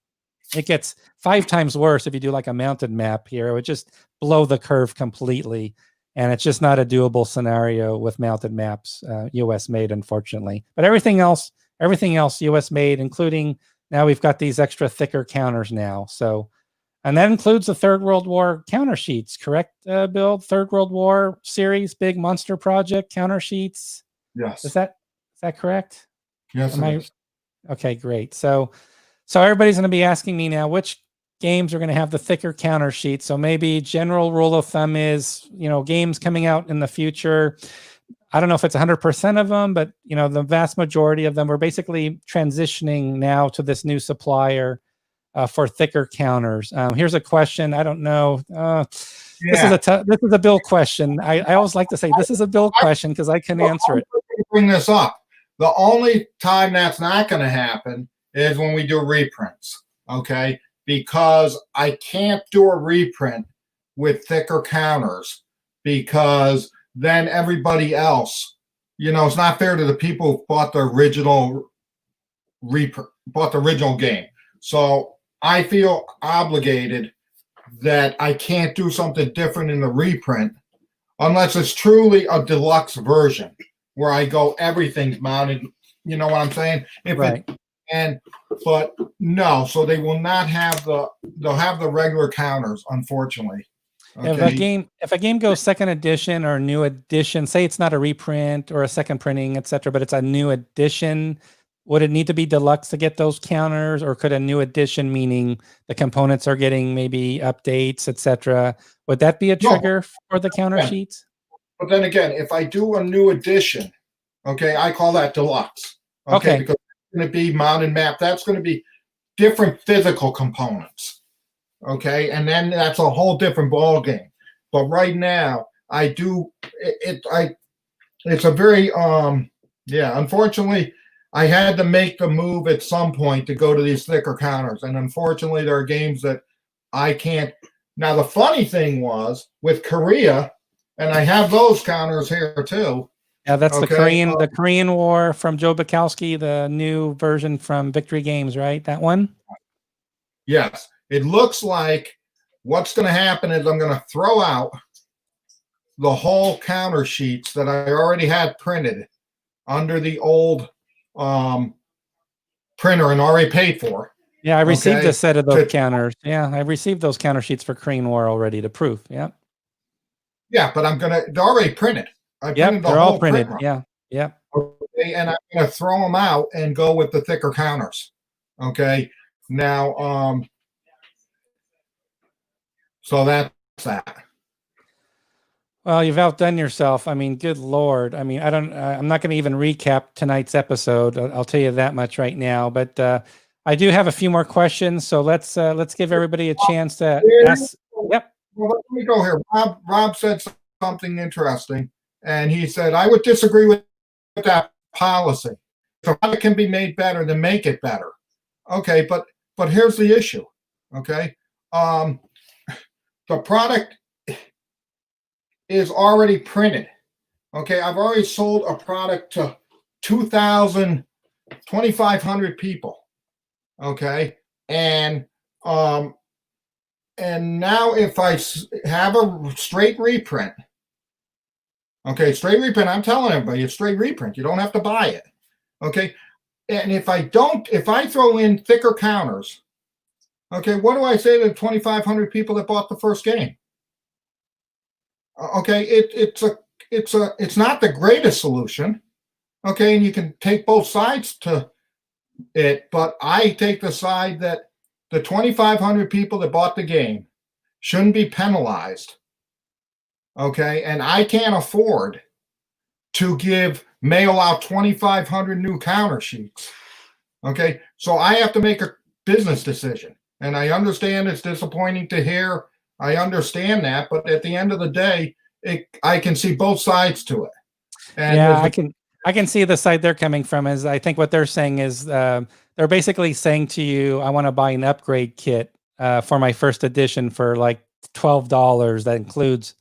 it gets 5 times worse if you do like a mounted map here. It would just blow the curve completely. And it's just not a doable scenario with mounted maps, US made, unfortunately. But everything else US made, including now we've got these extra thicker counters now. So, and that includes the Third World War counter sheets, correct, Bill? Third World War series, big monster project counter sheets. Yes. Is that correct? Yes. Okay, great. So everybody's going to be asking me now, which games are going to have the thicker counter sheets. So maybe general rule of thumb is, games coming out in the future, I don't know if it's 100% of them, but the vast majority of them are basically transitioning now to this new supplier for thicker counters. Here's a question. I don't know. This is a Bill question. I always like to say this is a Bill question because I can answer it. Bring this up. The only time that's not going to happen is when we do reprints. Okay. Because I can't do a reprint with thicker counters, because then everybody else, it's not fair to the people who bought the original game. So I feel obligated that I can't do something different in the reprint unless it's truly a deluxe version where I go everything's mounted. You know what I'm saying? Right. But no, so they will not have they'll have the regular counters, unfortunately. Okay. If a game goes second edition or new edition, say it's not a reprint or a second printing, etc., but it's a new edition, would it need to be deluxe to get those counters, or could a new edition, meaning the components are getting maybe updates, etc., would that be a trigger for the counter sheets? But then again, if I do a new edition, okay, I call that deluxe. Okay. Because going to be mounted map, that's going to be different physical components, okay, and then that's a whole different ball game. But right now it's a very unfortunately I had to make the move at some point to go to these thicker counters, and unfortunately there are games that I can't. Now the funny thing was with Korea, and I have those counters here too. Yeah, that's the Korean War from Joe Bukowski, the new version from Victory Games, right? That one? Yes. It looks like what's going to happen is I'm going to throw out the whole counter sheets that I already had printed under the old printer and already paid for. Yeah, I received a set of those counters. Yeah, I received those counter sheets for Korean War already to proof. Yeah. Yeah, but they're already printed. Yep, they're all printed. Yeah, yeah. Okay, and I'm going to throw them out and go with the thicker counters. Okay, now, so that's that. Well, you've outdone yourself. I mean, good Lord. I mean, I'm not going to even recap tonight's episode. I'll tell you that much right now. But I do have a few more questions, so let's give everybody a chance to ask. Yep. Well, let me go here. Rob said something interesting. And he said, I would disagree with that policy. If a product can be made better, then make it better. Okay, but here's the issue. Okay, the product is already printed. Okay, I've already sold a product to 2,500 people. Okay, and um, and now if I have a straight reprint, okay, straight reprint. I'm telling everybody, it's straight reprint. You don't have to buy it. Okay, and if I throw in thicker counters, okay, what do I say to the 2,500 people that bought the first game? Okay, it's not the greatest solution. Okay, and you can take both sides to it, but I take the side that the 2,500 people that bought the game shouldn't be penalized. Okay, and I can't afford to mail out 2,500 new counter sheets. Okay, so I have to make a business decision, and I understand it's disappointing to hear. I understand that, but at the end of the day, I can see both sides to it. And yeah, I can see the side they're coming from. Is I think what they're saying is they're basically saying to you, I want to buy an upgrade kit for my first edition for like $12. That includes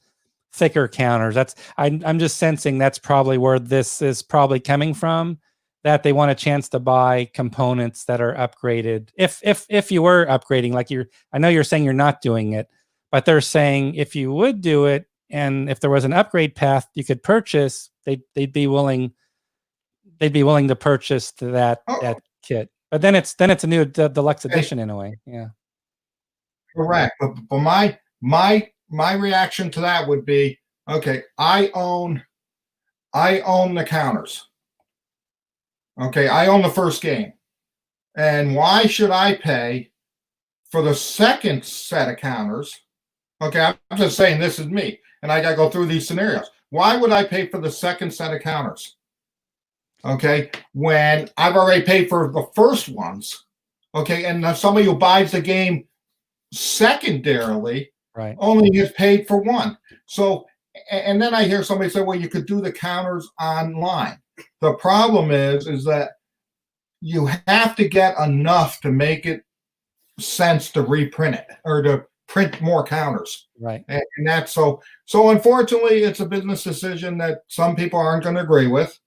thicker counters. I'm just sensing that's probably where this is probably coming from. That they want a chance to buy components that are upgraded. If you were upgrading, like I know you're saying you're not doing it, but they're saying if you would do it, and if there was an upgrade path you could purchase, they'd be willing to purchase that kit. But then it's a new deluxe edition in a way. Yeah, correct. But my reaction to that would be, okay, I own the counters. Okay, I own the first game. And why should I pay for the second set of counters? Okay, I'm just saying this is me, and I got to go through these scenarios. Why would I pay for the second set of counters? Okay, when I've already paid for the first ones. Okay, and somebody who buys the game secondarily right. only gets paid for one. So, and then I hear somebody say, well, you could do the counters online. The problem is that you have to get enough to make it sense to reprint it or to print more counters. Right. And that's so unfortunately, it's a business decision that some people aren't going to agree with.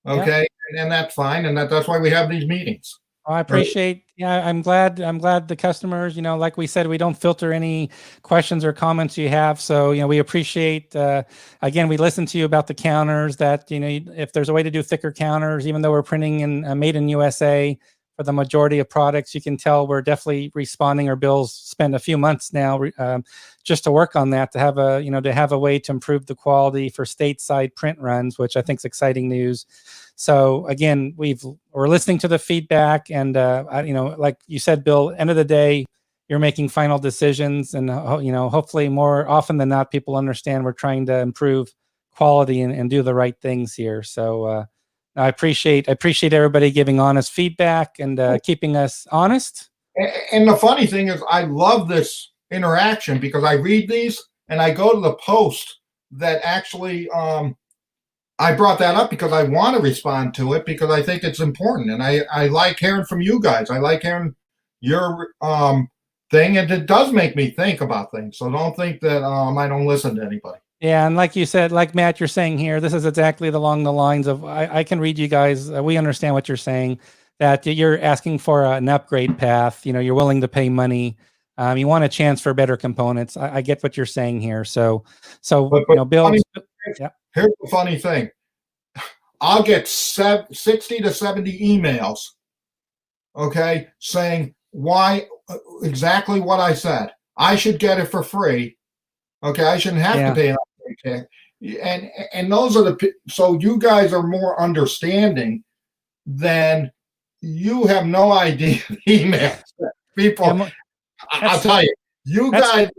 Okay. Yep. And that's fine. And that's why we have these meetings. I appreciate. Yeah, I'm glad the customers, like we said, we don't filter any questions or comments you have. So, we appreciate, again, we listen to you about the counters that, if there's a way to do thicker counters, even though we're printing in made in USA for the majority of products, you can tell we're definitely responding. Our Bill's spent a few months now just to work on that, to have a way to improve the quality for stateside print runs, which I think is exciting news. So again, we're listening to the feedback, and like you said, Bill, end of the day, you're making final decisions, and hopefully more often than not, people understand we're trying to improve quality and do the right things here. So I appreciate everybody giving honest feedback and keeping us honest. And the funny thing is, I love this interaction because I read these and I go to the post that actually I brought that up because I want to respond to it because I think it's important, and I like hearing from you guys. I like hearing your thing, and it does make me think about things. So don't think that I don't listen to anybody. Yeah, and like you said, like Matt, you're saying here, this is exactly along the lines of I can read you guys. We understand what you're saying, that you're asking for an upgrade path. You're willing to pay money. You want a chance for better components. I get what you're saying here. So but Bill. Yeah. Here's the funny thing. I'll get 60 to 70 emails, okay, saying exactly what I said. I should get it for free. Okay, I shouldn't have to pay an upgrade. And those are so you guys are more understanding than you have no idea emails. People, I'll tell you guys.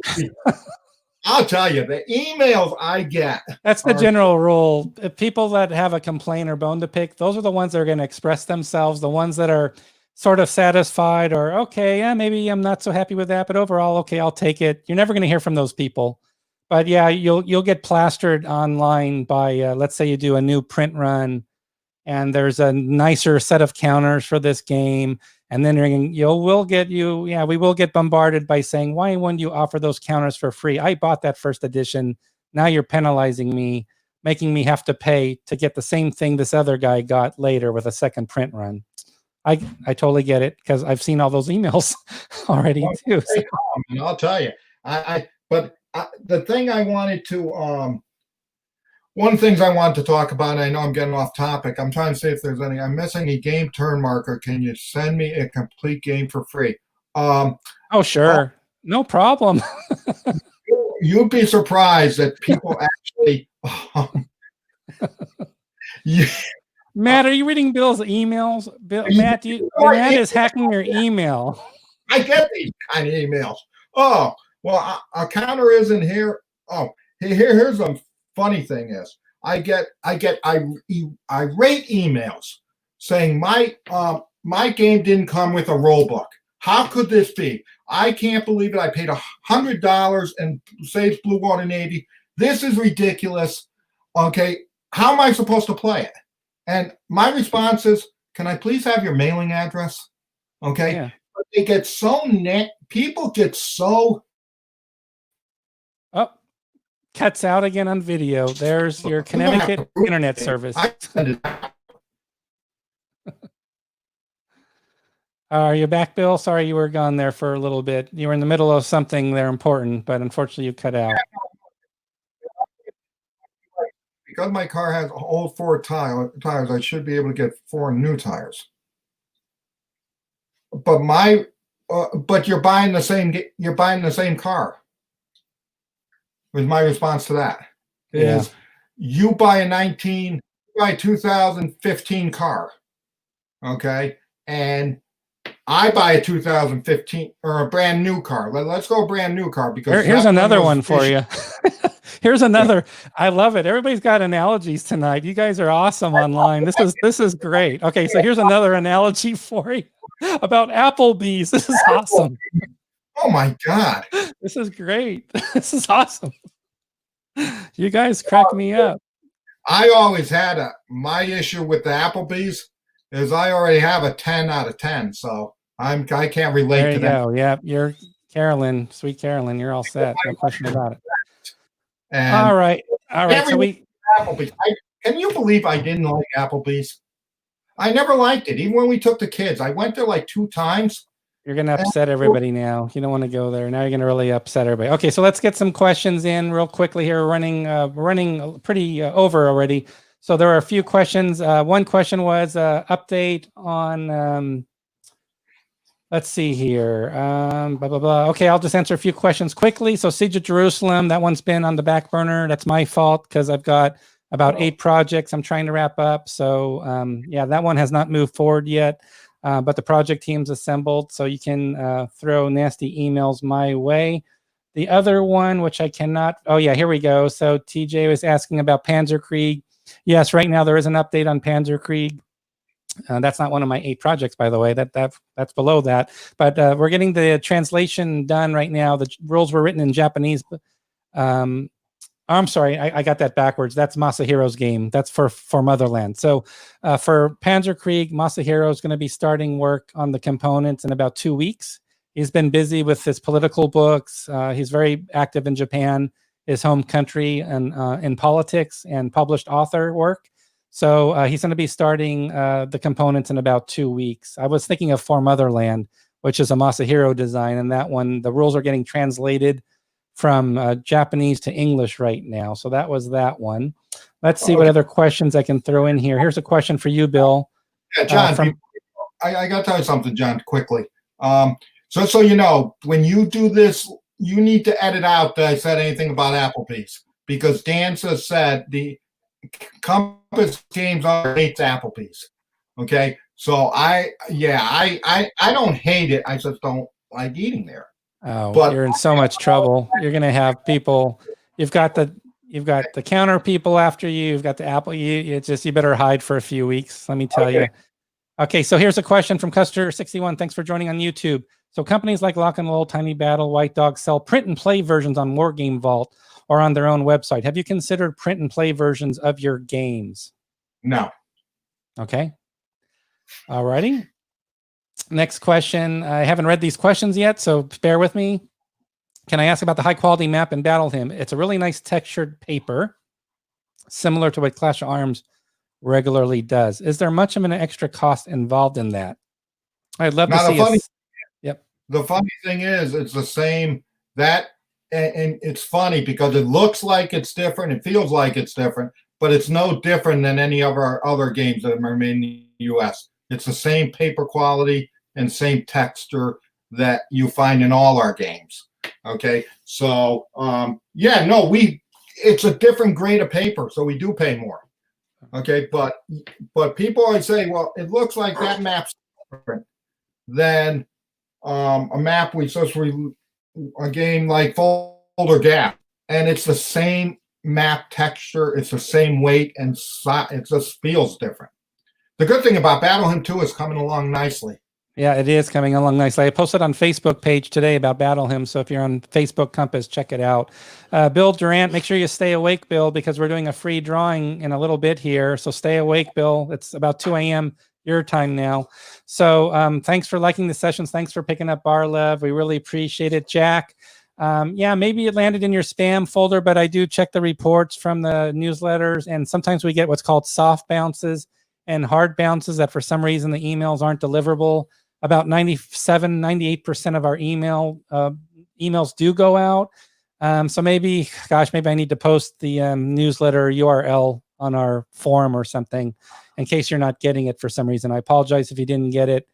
I'll tell you, the emails I get. That's the general rule. People that have a complaint or bone to pick, those are the ones that are going to express themselves. The ones that are sort of satisfied or, okay, yeah, maybe I'm not so happy with that, but overall, okay, I'll take it. You're never going to hear from those people. But yeah, you'll get plastered online by, let's say you do a new print run and there's a nicer set of counters for this game. And then we will get bombarded by saying, why wouldn't you offer those counters for free? I bought that first edition. Now you're penalizing me, making me have to pay to get the same thing this other guy got later with a second print run. I totally get it because I've seen all those emails already too. So. They come, and I'll tell you. The thing I wanted to one of the things I wanted to talk about, and I know I'm getting off topic. I'm trying to see if there's any. I'm missing a game turn marker. Can you send me a complete game for free? Oh, sure. No problem. You'd be surprised that people actually. Yeah, Matt, are you reading Bill's emails? Matt, Matt is hacking your email. I get these kind of emails. Oh, well, a counter isn't here. Oh, here's a funny thing is I get irate emails saying my game didn't come with a rule book. How could this be? I can't believe it. I paid $100 and saves Blue Water Navy. This is ridiculous. Okay, how am I supposed to play it? And my response is, can I please have your mailing address? Okay. Yeah. But they get so people get so. Oh, cuts out again on video. There's your Connecticut internet service. Are you back, Bill? Sorry you were gone there for a little bit. You were in the middle of something there important, but unfortunately you cut out. Because my car has old 4 tires, I should be able to get 4 new tires. But but you're buying the same car. Was my response to that is you buy a 2015 car, okay, and I buy a 2015 or a brand new car. Let's go brand new car because here's another one for you. Here's another. I love it. Everybody's got analogies tonight. You guys are awesome online. This is great. Okay, so here's another analogy for you about Applebee's. This is awesome. Oh my God. This is great. This is awesome. You guys crack me up. I always had my issue with the Applebee's is I already have a 10 out of 10, so I can't relate to that. There you go. Yeah, you're Carolyn, sweet Carolyn. You're all set. No question about it. And all right. So Applebee's. Can you believe I didn't like Applebee's? I never liked it. Even when we took the kids, I went there like 2 times. You're going to upset everybody now. You don't want to go there. Now you're going to really upset everybody. Okay, so let's get some questions in real quickly here. We're running pretty over already. So there are a few questions. One question was update on, let's see here. Blah, blah, blah. Okay, I'll just answer a few questions quickly. So Siege of Jerusalem, that one's been on the back burner. That's my fault because I've got about 8 projects I'm trying to wrap up. So yeah, that one has not moved forward yet. But the project team's assembled, so you can throw nasty emails my way. The other one, which I cannot, oh yeah, here we go. So TJ was asking about Panzerkrieg. Yes, right now there is an update on Panzerkrieg. That's not one of my 8 projects, by the way. That's below that. But we're getting the translation done right now. The rules were written in Japanese. I'm sorry, I got that backwards. That's Masahiro's game. That's for Motherland. So for Panzerkrieg, Masahiro is going to be starting work on the components in about 2 weeks. He's been busy with his political books. He's very active in Japan, his home country, and in politics and published author work. So he's going to be starting the components in about 2 weeks. I was thinking of For Motherland, which is a Masahiro design, and that one, the rules are getting translated from Japanese to English right now. So that was that one. Let's see what other questions I can throw in here. Here's a question for you, Bill. Yeah, John, I got to tell you something, John, quickly. So you know, when you do this, you need to edit out that I said anything about Applebee's because Dan said the Compass Games hates Applebee's. Okay, so I don't hate it. I just don't like eating there. Oh, but you're in so much trouble. You're going to have people. You've got the counter people after you. You've got the Apple. You better hide for a few weeks. Let me tell you. Okay, so here's a question from Custer61. Thanks for joining on YouTube. So companies like Lock and Roll, Tiny Battle, White Dog sell print and play versions on Wargame Vault or on their own website. Have you considered print and play versions of your games? No. Okay. All righty. Next question. I haven't read these questions yet, so bear with me. Can I ask about the high quality map in Battle Hymn? It's a really nice textured paper, similar to what Clash of Arms regularly does. Is there much of an extra cost involved in that? I'd love to Now see us. Yep. the funny thing is, it's the same that, and it's funny because it looks like it's different, it feels like it's different, but it's no different than any of our other games that are made in the U.S. It's the same paper quality and same texture that you find in all our games. Okay, so yeah, no, it's a different grade of paper, so we do pay more. Okay, but people always say, well, it looks like that map's different than a map a game like Folder Gap, and it's the same map texture, it's the same weight, and it just feels different. The good thing about Battle Hymn 2 is coming along nicely. Yeah, it is coming along nicely. I posted on Facebook page today about Battle Hymn, so if you're on Facebook Compass, check it out. Bill Durant, make sure you stay awake, Bill, because we're doing a free drawing in a little bit here. So stay awake, Bill. It's about 2 a.m. your time now. So thanks for liking the sessions. Thanks for picking up Barlev. We really appreciate it, Jack. Yeah, maybe it landed in your spam folder, but I do check the reports from the newsletters, and sometimes we get what's called soft bounces and hard bounces that for some reason the emails aren't deliverable. About 98% of our emails do go out. So maybe I need to post the newsletter URL on our forum or something in case you're not getting it for some reason. I apologize if you didn't get it.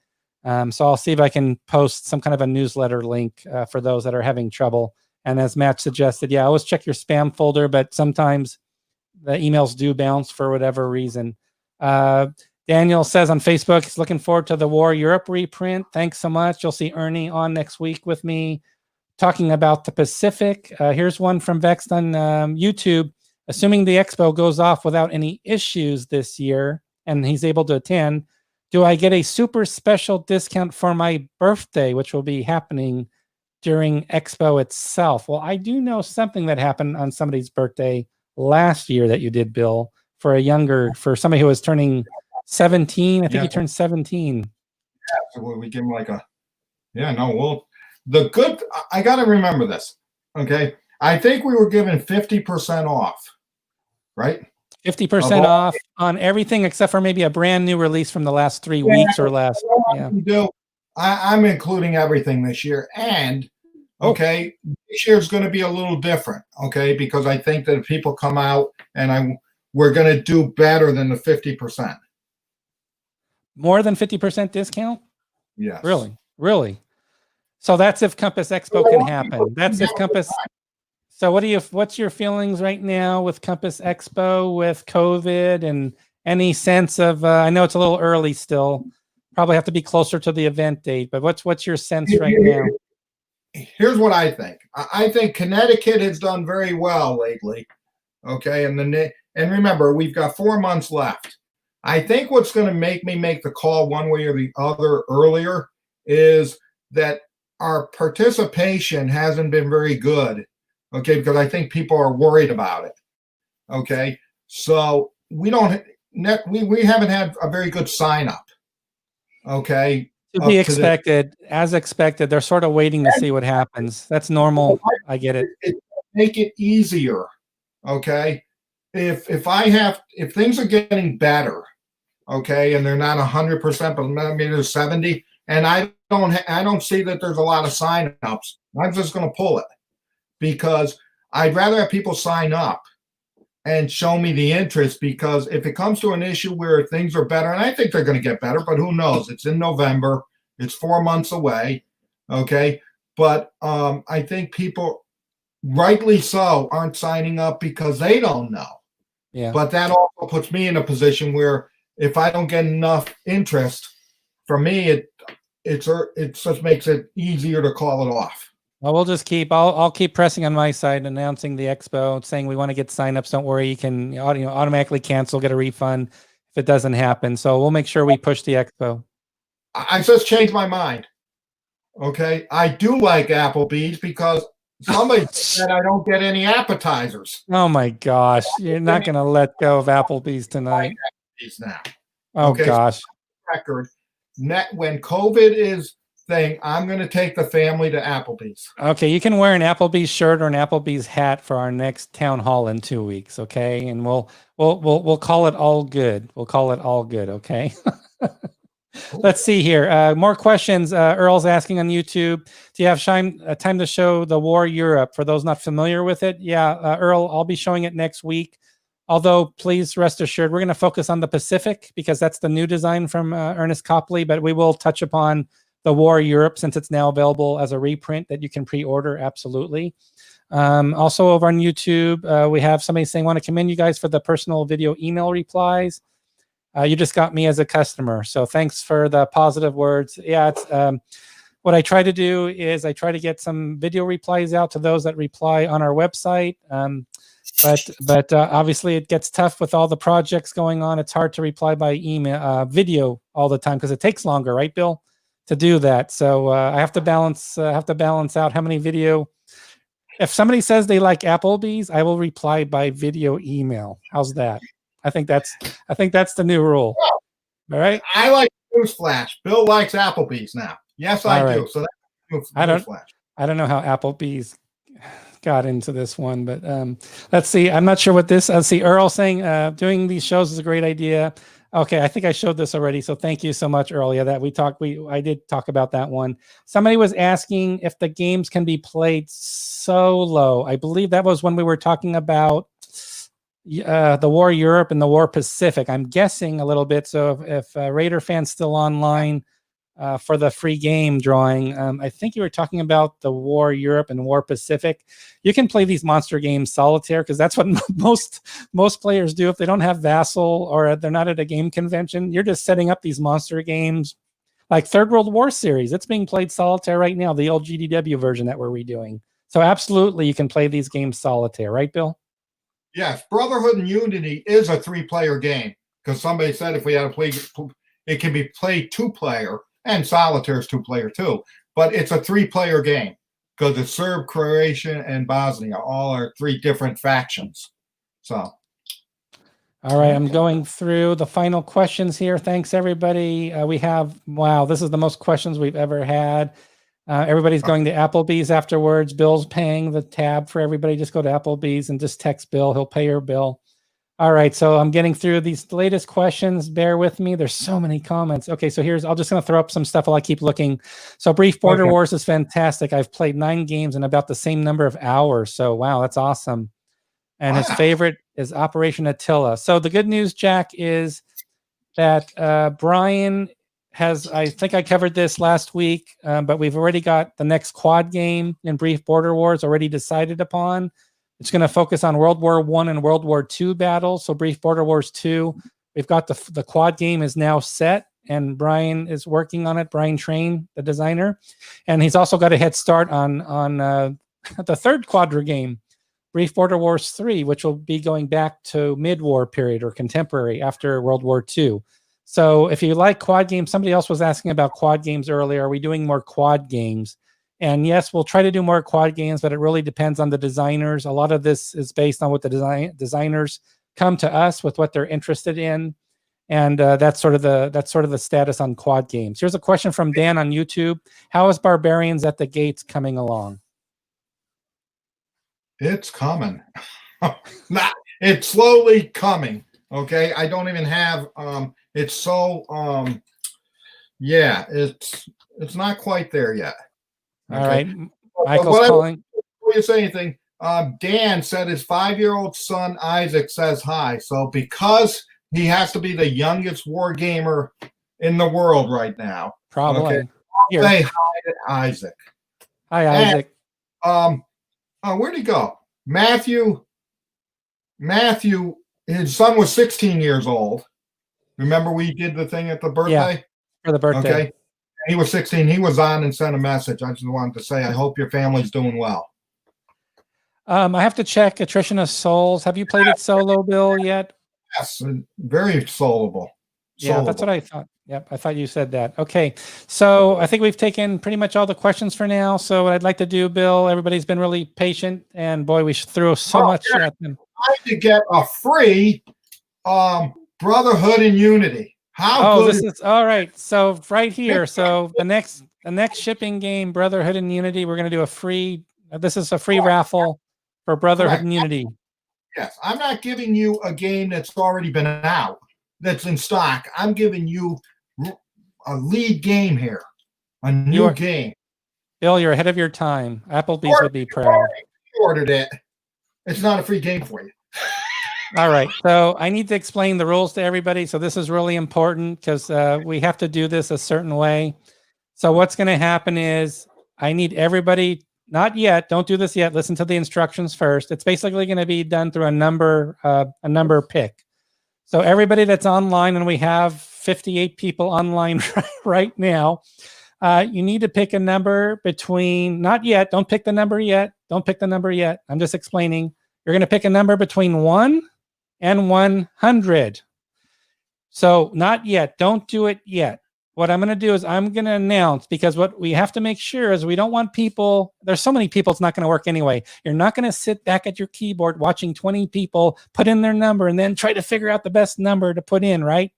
So I'll see if I can post some kind of a newsletter link for those that are having trouble. And as Matt suggested, yeah, always check your spam folder, but sometimes the emails do bounce for whatever reason. Daniel says on Facebook, he's looking forward to the War Europe reprint. Thanks so much. You'll see Ernie on next week with me talking about the Pacific. Here's one from Vext on YouTube. Assuming the expo goes off without any issues this year and he's able to attend, do I get a super special discount for my birthday, which will be happening during expo itself? Well, I do know something that happened on somebody's birthday last year that you did, Bill, for somebody who was turning 17. I think he turned 17. Yeah, so we give him like I got to remember this. Okay. I think we were given 50% off, right? 50% off on everything except for maybe a brand new release from the last 3 weeks or less. Yeah. I'm including everything this year. And okay, this year's going to be a little different. Okay. Because I think that if people come out and we're going to do better than the 50%. More than 50% discount? Yes. Really. So that's if Compass Expo can happen. That's if Compass. So what's your feelings right now with Compass Expo, with COVID, and any sense of, I know it's a little early still, probably have to be closer to the event date, but what's your sense right now? Here's what I think. I think Connecticut has done very well lately. Okay. And remember, we've got 4 months left. I think what's going to make me make the call one way or the other earlier is that our participation hasn't been very good. Okay, because I think people are worried about it. Okay, so we haven't had a very good sign up. Okay, to be expected, as expected. They're sort of waiting to see what happens. That's normal. I get it. Make it easier. Okay, if things are getting better, okay, and they're not 100%, but maybe they're 70, and I don't see that there's a lot of sign-ups, I'm just going to pull it, because I'd rather have people sign up and show me the interest, because if it comes to an issue where things are better, and I think they're going to get better, but who knows? It's in November. It's 4 months away. Okay. But I think people, rightly so, aren't signing up because they don't know. Yeah. But that also puts me in a position where if I don't get enough interest, for me, it just makes it easier to call it off. Well, I'll keep pressing on my side, announcing the expo, saying we want to get signups. Don't worry, you can automatically cancel, get a refund if it doesn't happen. So we'll make sure we push the expo. I just changed my mind. Okay, I do like Applebee's because somebody said I don't get any appetizers. Oh my gosh, you're not going to let go of Applebee's tonight. Applebee's now. Oh okay, gosh. Record. When COVID is thing, I'm going to take the family to Applebee's. Okay, you can wear an Applebee's shirt or an Applebee's hat for our next town hall in 2 weeks. Okay, and we'll call it all good. We'll call it all good. Okay. Let's see here. More questions. Earl's asking on YouTube, do you have time to show the War Europe for those not familiar with it? Yeah, Earl, I'll be showing it next week. Although, please rest assured, we're going to focus on the Pacific because that's the new design from Ernest Copley, but we will touch upon the War Europe since it's now available as a reprint that you can pre-order. Absolutely. Also over on YouTube, we have somebody saying, want to commend you guys for the personal video email replies. You just got me as a customer. So thanks for the positive words. Yeah, it's what I try to do is I try to get some video replies out to those that reply on our website. But obviously it gets tough with all the projects going on. It's hard to reply by email, video all the time because it takes longer, right, Bill, to do that. So I have to balance out how many video. If somebody says they like Applebee's, I will reply by video email. How's that? I think that's the new rule. All right. I like newsflash. Bill likes Applebee's now. Yes, I do. So that's newsflash. I don't know how Applebee's got into this one, but let's see. I'm not sure what this. Let's see. Earl saying doing these shows is a great idea. Okay, I think I showed this already. So thank you so much, Earl. Yeah, that I did talk about that one. Somebody was asking if the games can be played solo. I believe that was when we were talking about the War Europe and the War Pacific. I'm guessing a little bit. So if Raider fans still online for the free game drawing, I think you were talking about the War Europe and War Pacific. You can play these monster games solitaire because that's what most players do if they don't have Vassal or they're not at a game convention. You're just setting up these monster games like Third World War series. It's being played solitaire right now, the old GDW version that we're redoing. So absolutely, you can play these games solitaire, right, Bill? Yes, Brotherhood and Unity is a 3-player game because somebody said if we had to play, it can be played 2-player, and Solitaire is 2-player too. But it's a 3-player game because it's Serb, Croatia, and Bosnia all are 3 different factions. So, all right, I'm going through the final questions here. Thanks, everybody. We have this is the most questions we've ever had. Everybody's going to Applebee's afterwards. Bill's paying the tab for everybody. Just go to Applebee's and just text Bill. He'll pay your bill. All right, so I'm getting through these latest questions. Bear with me. There's so many comments. Okay, so I'm just going to throw up some stuff while I keep looking. So Brief Border Wars is fantastic. I've played 9 games in about the same number of hours. So wow, that's awesome. And his favorite is Operation Attila. So the good news, Jack, is that Brian I think I covered this last week, but we've already got the next quad game in Brief Border Wars already decided upon. It's going to focus on World War I and World War II battles. So Brief Border Wars 2, we've got the quad game is now set, and Brian is working on it. Brian Train, the designer, and he's also got a head start on the third quadra game, Brief Border Wars 3, which will be going back to mid-war period or contemporary after World War II. So if you like quad games, somebody else was asking about quad games earlier. Are we doing more quad games? And yes, we'll try to do more quad games, but it really depends on the designers. A lot of this is based on what the designers come to us with what they're interested in. And that's sort of the status on quad games. Here's a question from Dan on YouTube. How is Barbarians at the Gates coming along? It's coming. It's slowly coming. Okay. I don't even have, it's so, it's not quite there yet. Okay. All right. Michael's calling. Before you say anything, Dan said his 5-year-old son, Isaac, says hi. So because he has to be the youngest war gamer in the world right now. Probably. Okay, say hi to Isaac. Hi, Isaac. And, where'd he go? Matthew, his son was 16 years old. Remember we did the thing at the birthday? Yeah, for the birthday. Okay. He was 16. He was on and sent a message. I just wanted to say, I hope your family's doing well. I have to check Attrition of Souls. Have you played it solo, Bill, yet? Yes, very soloable. Yeah, that's what I thought. Yep, I thought you said that. Okay, so I think we've taken pretty much all the questions for now. So what I'd like to do, Bill, everybody's been really patient, and boy, we threw so much at them. I could get a free Brotherhood and Unity. How good this is all right. So right here, so the next shipping game, Brotherhood and Unity, we're going to do a free. This is a free raffle for Brotherhood and Unity. Yes, I'm not giving you a game that's already been out, that's in stock. I'm giving you a lead game here, a new You are, game. Bill, you're ahead of your time. Applebee's Or would be proud. you ordered it. It's not a free game for you. All right. So I need to explain the rules to everybody. So this is really important because we have to do this a certain way. So what's going to happen is I need everybody, not yet, don't do this yet. Listen to the instructions first. It's basically going to be done through a number pick. So everybody that's online, and we have 58 people online right now, you need to pick a number between, not yet, don't pick the number yet. Don't pick the number yet. I'm just explaining. You're going to pick a number between 1 and 100. So not yet. Don't do it yet. What I'm going to do is I'm going to announce, because what we have to make sure is we don't want people, there's so many people, it's not going to work anyway. You're not going to sit back at your keyboard watching 20 people put in their number and then try to figure out the best number to put in, right?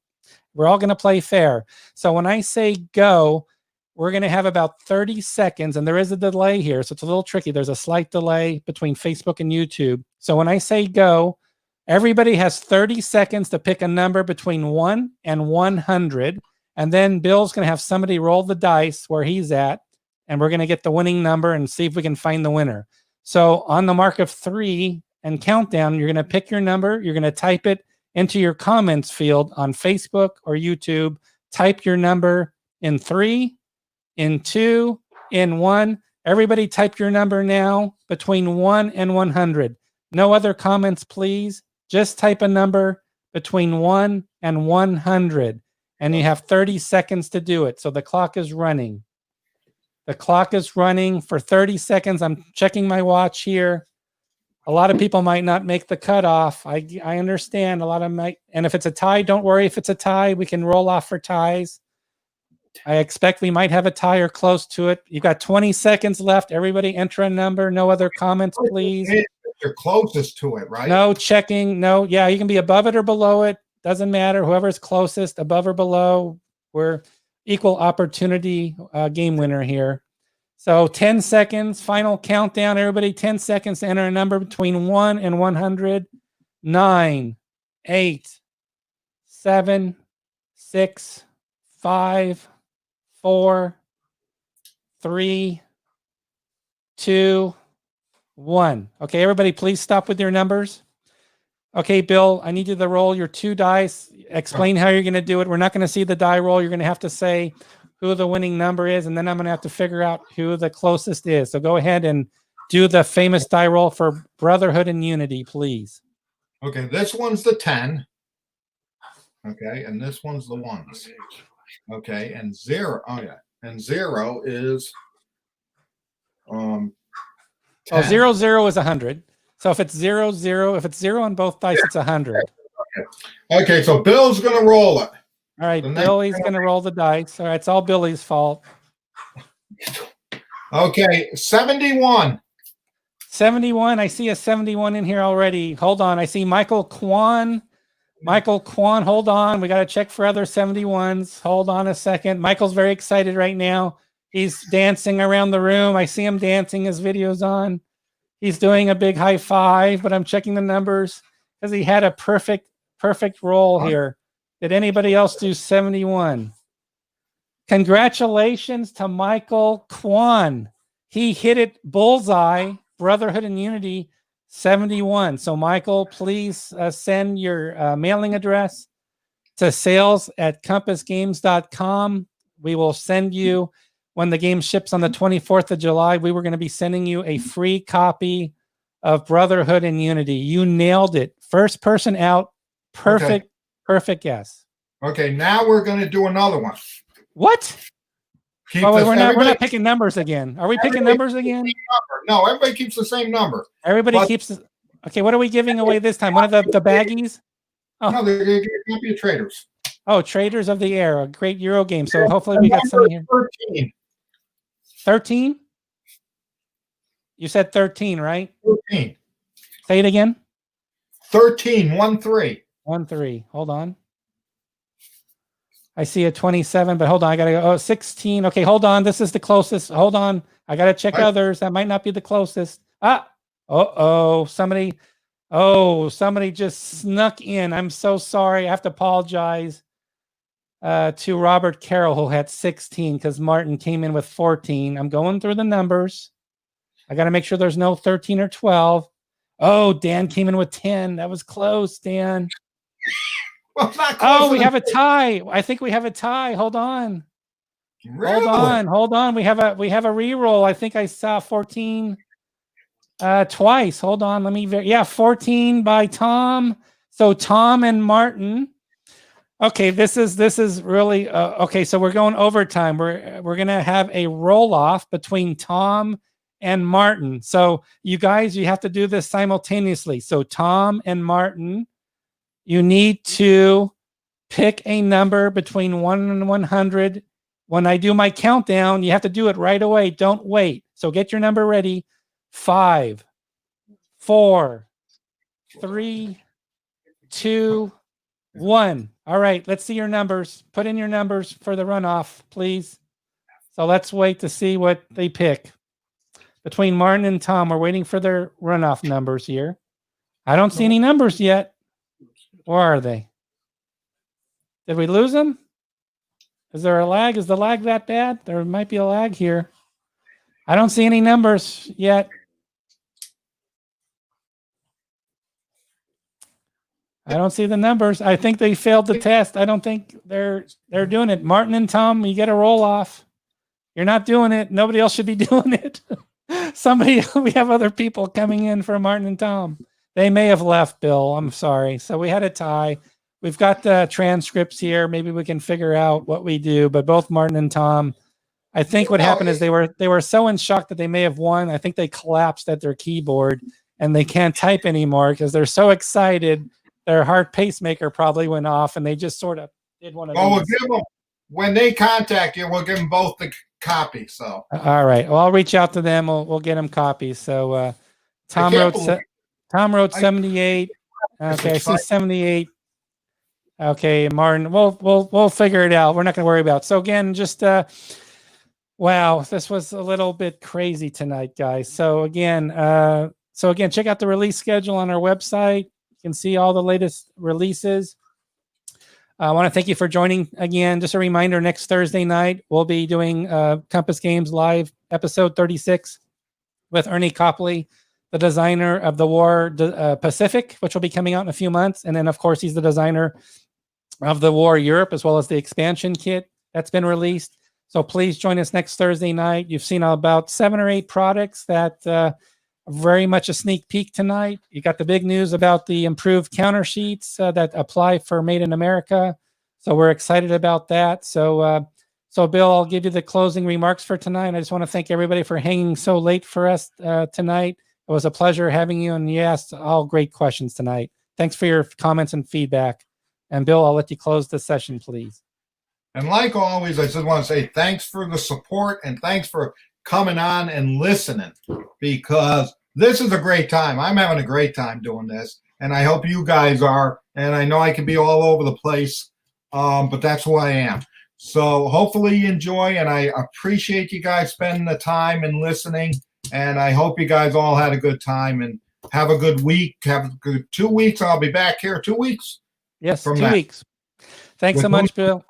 We're all going to play fair. So when I say go, we're going to have about 30 seconds, and there is a delay here, so it's a little tricky. There's a slight delay between Facebook and YouTube. So when I say go, everybody has 30 seconds to pick a number between 1 and 100. And then Bill's going to have somebody roll the dice where he's at, and we're going to get the winning number and see if we can find the winner. So on the mark of 3 and countdown, you're going to pick your number. You're going to type it into your comments field on Facebook or YouTube. Type your number in 3, in 2, in 1. Everybody type your number now between 1 and 100. No other comments, please. Just type a number between 1 and 100. And you have 30 seconds to do it. So the clock is running. The clock is running for 30 seconds. I'm checking my watch here. A lot of people might not make the cutoff. I understand. A lot of might. And if it's a tie, don't worry. If it's a tie, we can roll off for ties. I expect we might have a tie or close to it. You've got 20 seconds left. Everybody enter a number. No other comments, please. You're closest to it, right? No checking. No. Yeah, you can be above it or below it. Doesn't matter. Whoever's closest, above or below, we're equal opportunity game winner here. So 10 seconds, final countdown. Everybody, 10 seconds to enter a number between 1 and 100. 9, 8, 7, 6, 5, 4, 3, 2, 1. Okay, everybody, please stop with your numbers. Okay, Bill, I need you to roll your 2 dice. Explain how you're going to do it. We're not going to see the die roll. You're going to have to say who the winning number is, and then I'm going to have to figure out who the closest is. So go ahead and do the famous die roll for Brotherhood and Unity, please. Okay, this one's the 10. Okay, and this one's the 1s. Okay, and 0. Oh, yeah. And 0 is 10. Oh, 0, 0 is 100. So if it's 0, 0, if it's 0 on both dice, it's 100. Okay, so Bill's going to roll it. All right, Billy's going to roll the dice. All right, it's all Billy's fault. Okay, 71. 71. I see a 71 in here already. Hold on. I see Michael Kwan. Michael Kwan, hold on. We got to check for other 71s. Hold on a second. Michael's very excited right now. He's dancing around the room. I see him dancing. His video's on. He's doing a big high five, but I'm checking the numbers because he had a perfect roll here. Did anybody else do 71? Congratulations to Michael Kwan. He hit it bullseye, Brotherhood and Unity, 71. So Michael, please send your mailing address to sales@compassgames.com. We will send you, when the game ships on the 24th of July, we were going to be sending you a free copy of Brotherhood and Unity. You nailed it. First person out. Perfect, perfect guess. Okay, now we're going to do another one. What? Keep Oh, wait, this, we're not picking numbers again. Are we picking numbers again? No, everybody keeps the same number. Everybody keeps. Okay, what are we giving away this time? One of the baggies? Oh. No, they're going to give you traders. Oh, Traders of the Air, a great Euro game. So hopefully we got some here. 13. 13? You said 13, right? 13. Say it again. 13, 1-3. 1-3. Hold on. I see a 27, but hold on. I got to go. Oh, 16. Okay, hold on. This is the closest. Hold on. I got to check others. That might not be the closest. Somebody just snuck in. I'm so sorry. I have to apologize. to Robert Carroll, who had 16 because Martin came in with 14. I'm going through the numbers. I got to make sure there's no 13 or 12. Oh, Dan came in with 10. That was close, Dan. Well, not close Oh, we enough. have a tie. I think we have a tie. Hold on. Really? Hold on. We have a re-roll. I think I saw 14 twice. Hold on. Let me 14 by Tom. So Tom and Martin. Okay, this is really okay. So we're going overtime. We're gonna have a roll off between Tom and Martin. So you guys, you have to do this simultaneously. So Tom and Martin, you need to pick a number between 1 and 100. When I do my countdown, you have to do it right away. Don't wait. So get your number ready. 5, 4, 3, 2, 1. All right, let's see your numbers. Put in your numbers for the runoff, please. So let's wait to see what they pick. Between Martin and Tom, we're waiting for their runoff numbers here. I don't see any numbers yet. Where are they? Did we lose them? Is there a lag? Is the lag that bad? There might be a lag here. I don't see any numbers yet. I don't see the numbers. I think they failed the test. I don't think they're doing it. Martin and Tom, you get a roll off. You're not doing it. Nobody else should be doing it. We have other people coming in for Martin and Tom. They may have left, Bill. I'm sorry. So we had a tie. We've got the transcripts here. Maybe we can figure out what we do. But both Martin and Tom, I think what happened is they were so in shock that they may have won. I think they collapsed at their keyboard and they can't type anymore because they're so excited. Their heart pacemaker probably went off and they just sort of did one of these. Well, we'll give them, when they contact you, we'll give them both the copy. So all right. Well, I'll reach out to them. We'll get them copies. So Tom wrote 78. Okay, I see 78. Okay, Martin. We'll figure it out. We're not going to worry about it. So again, just wow, this was a little bit crazy tonight, guys. So again, check out the release schedule on our website. You can see all the latest releases. I want to thank you for joining again. Just a reminder, next Thursday night, we'll be doing Compass Games Live episode 36 with Ernie Copley, the designer of the War Pacific, which will be coming out in a few months. And then, of course, he's the designer of the War Europe, as well as the expansion kit that's been released. So please join us next Thursday night. You've seen about 7 or 8 products that very much a sneak peek tonight. You got the big news about the improved counter sheets that apply for Made in America. So we're excited about that. So Bill, I'll give you the closing remarks for tonight. I just want to thank everybody for hanging so late for us tonight. It was a pleasure having you, and you asked all great questions tonight. Thanks for your comments and feedback. And Bill, I'll let you close the session, please. And like always, I just want to say thanks for the support and thanks for coming on and listening, because this is a great time. I'm having a great time doing this, and I hope you guys are. And I know I can be all over the place, but that's who I am. So hopefully you enjoy, and I appreciate you guys spending the time and listening. And I hope you guys all had a good time and have a good week. Have a good 2 weeks. I'll be back here 2 weeks. Yes, 2 weeks. Thanks so much, Bill.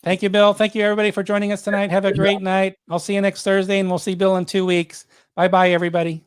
Thank you, Bill. Thank you, everybody, for joining us tonight. Have a great night. I'll see you next Thursday, and we'll see Bill in 2 weeks. Bye-bye, everybody.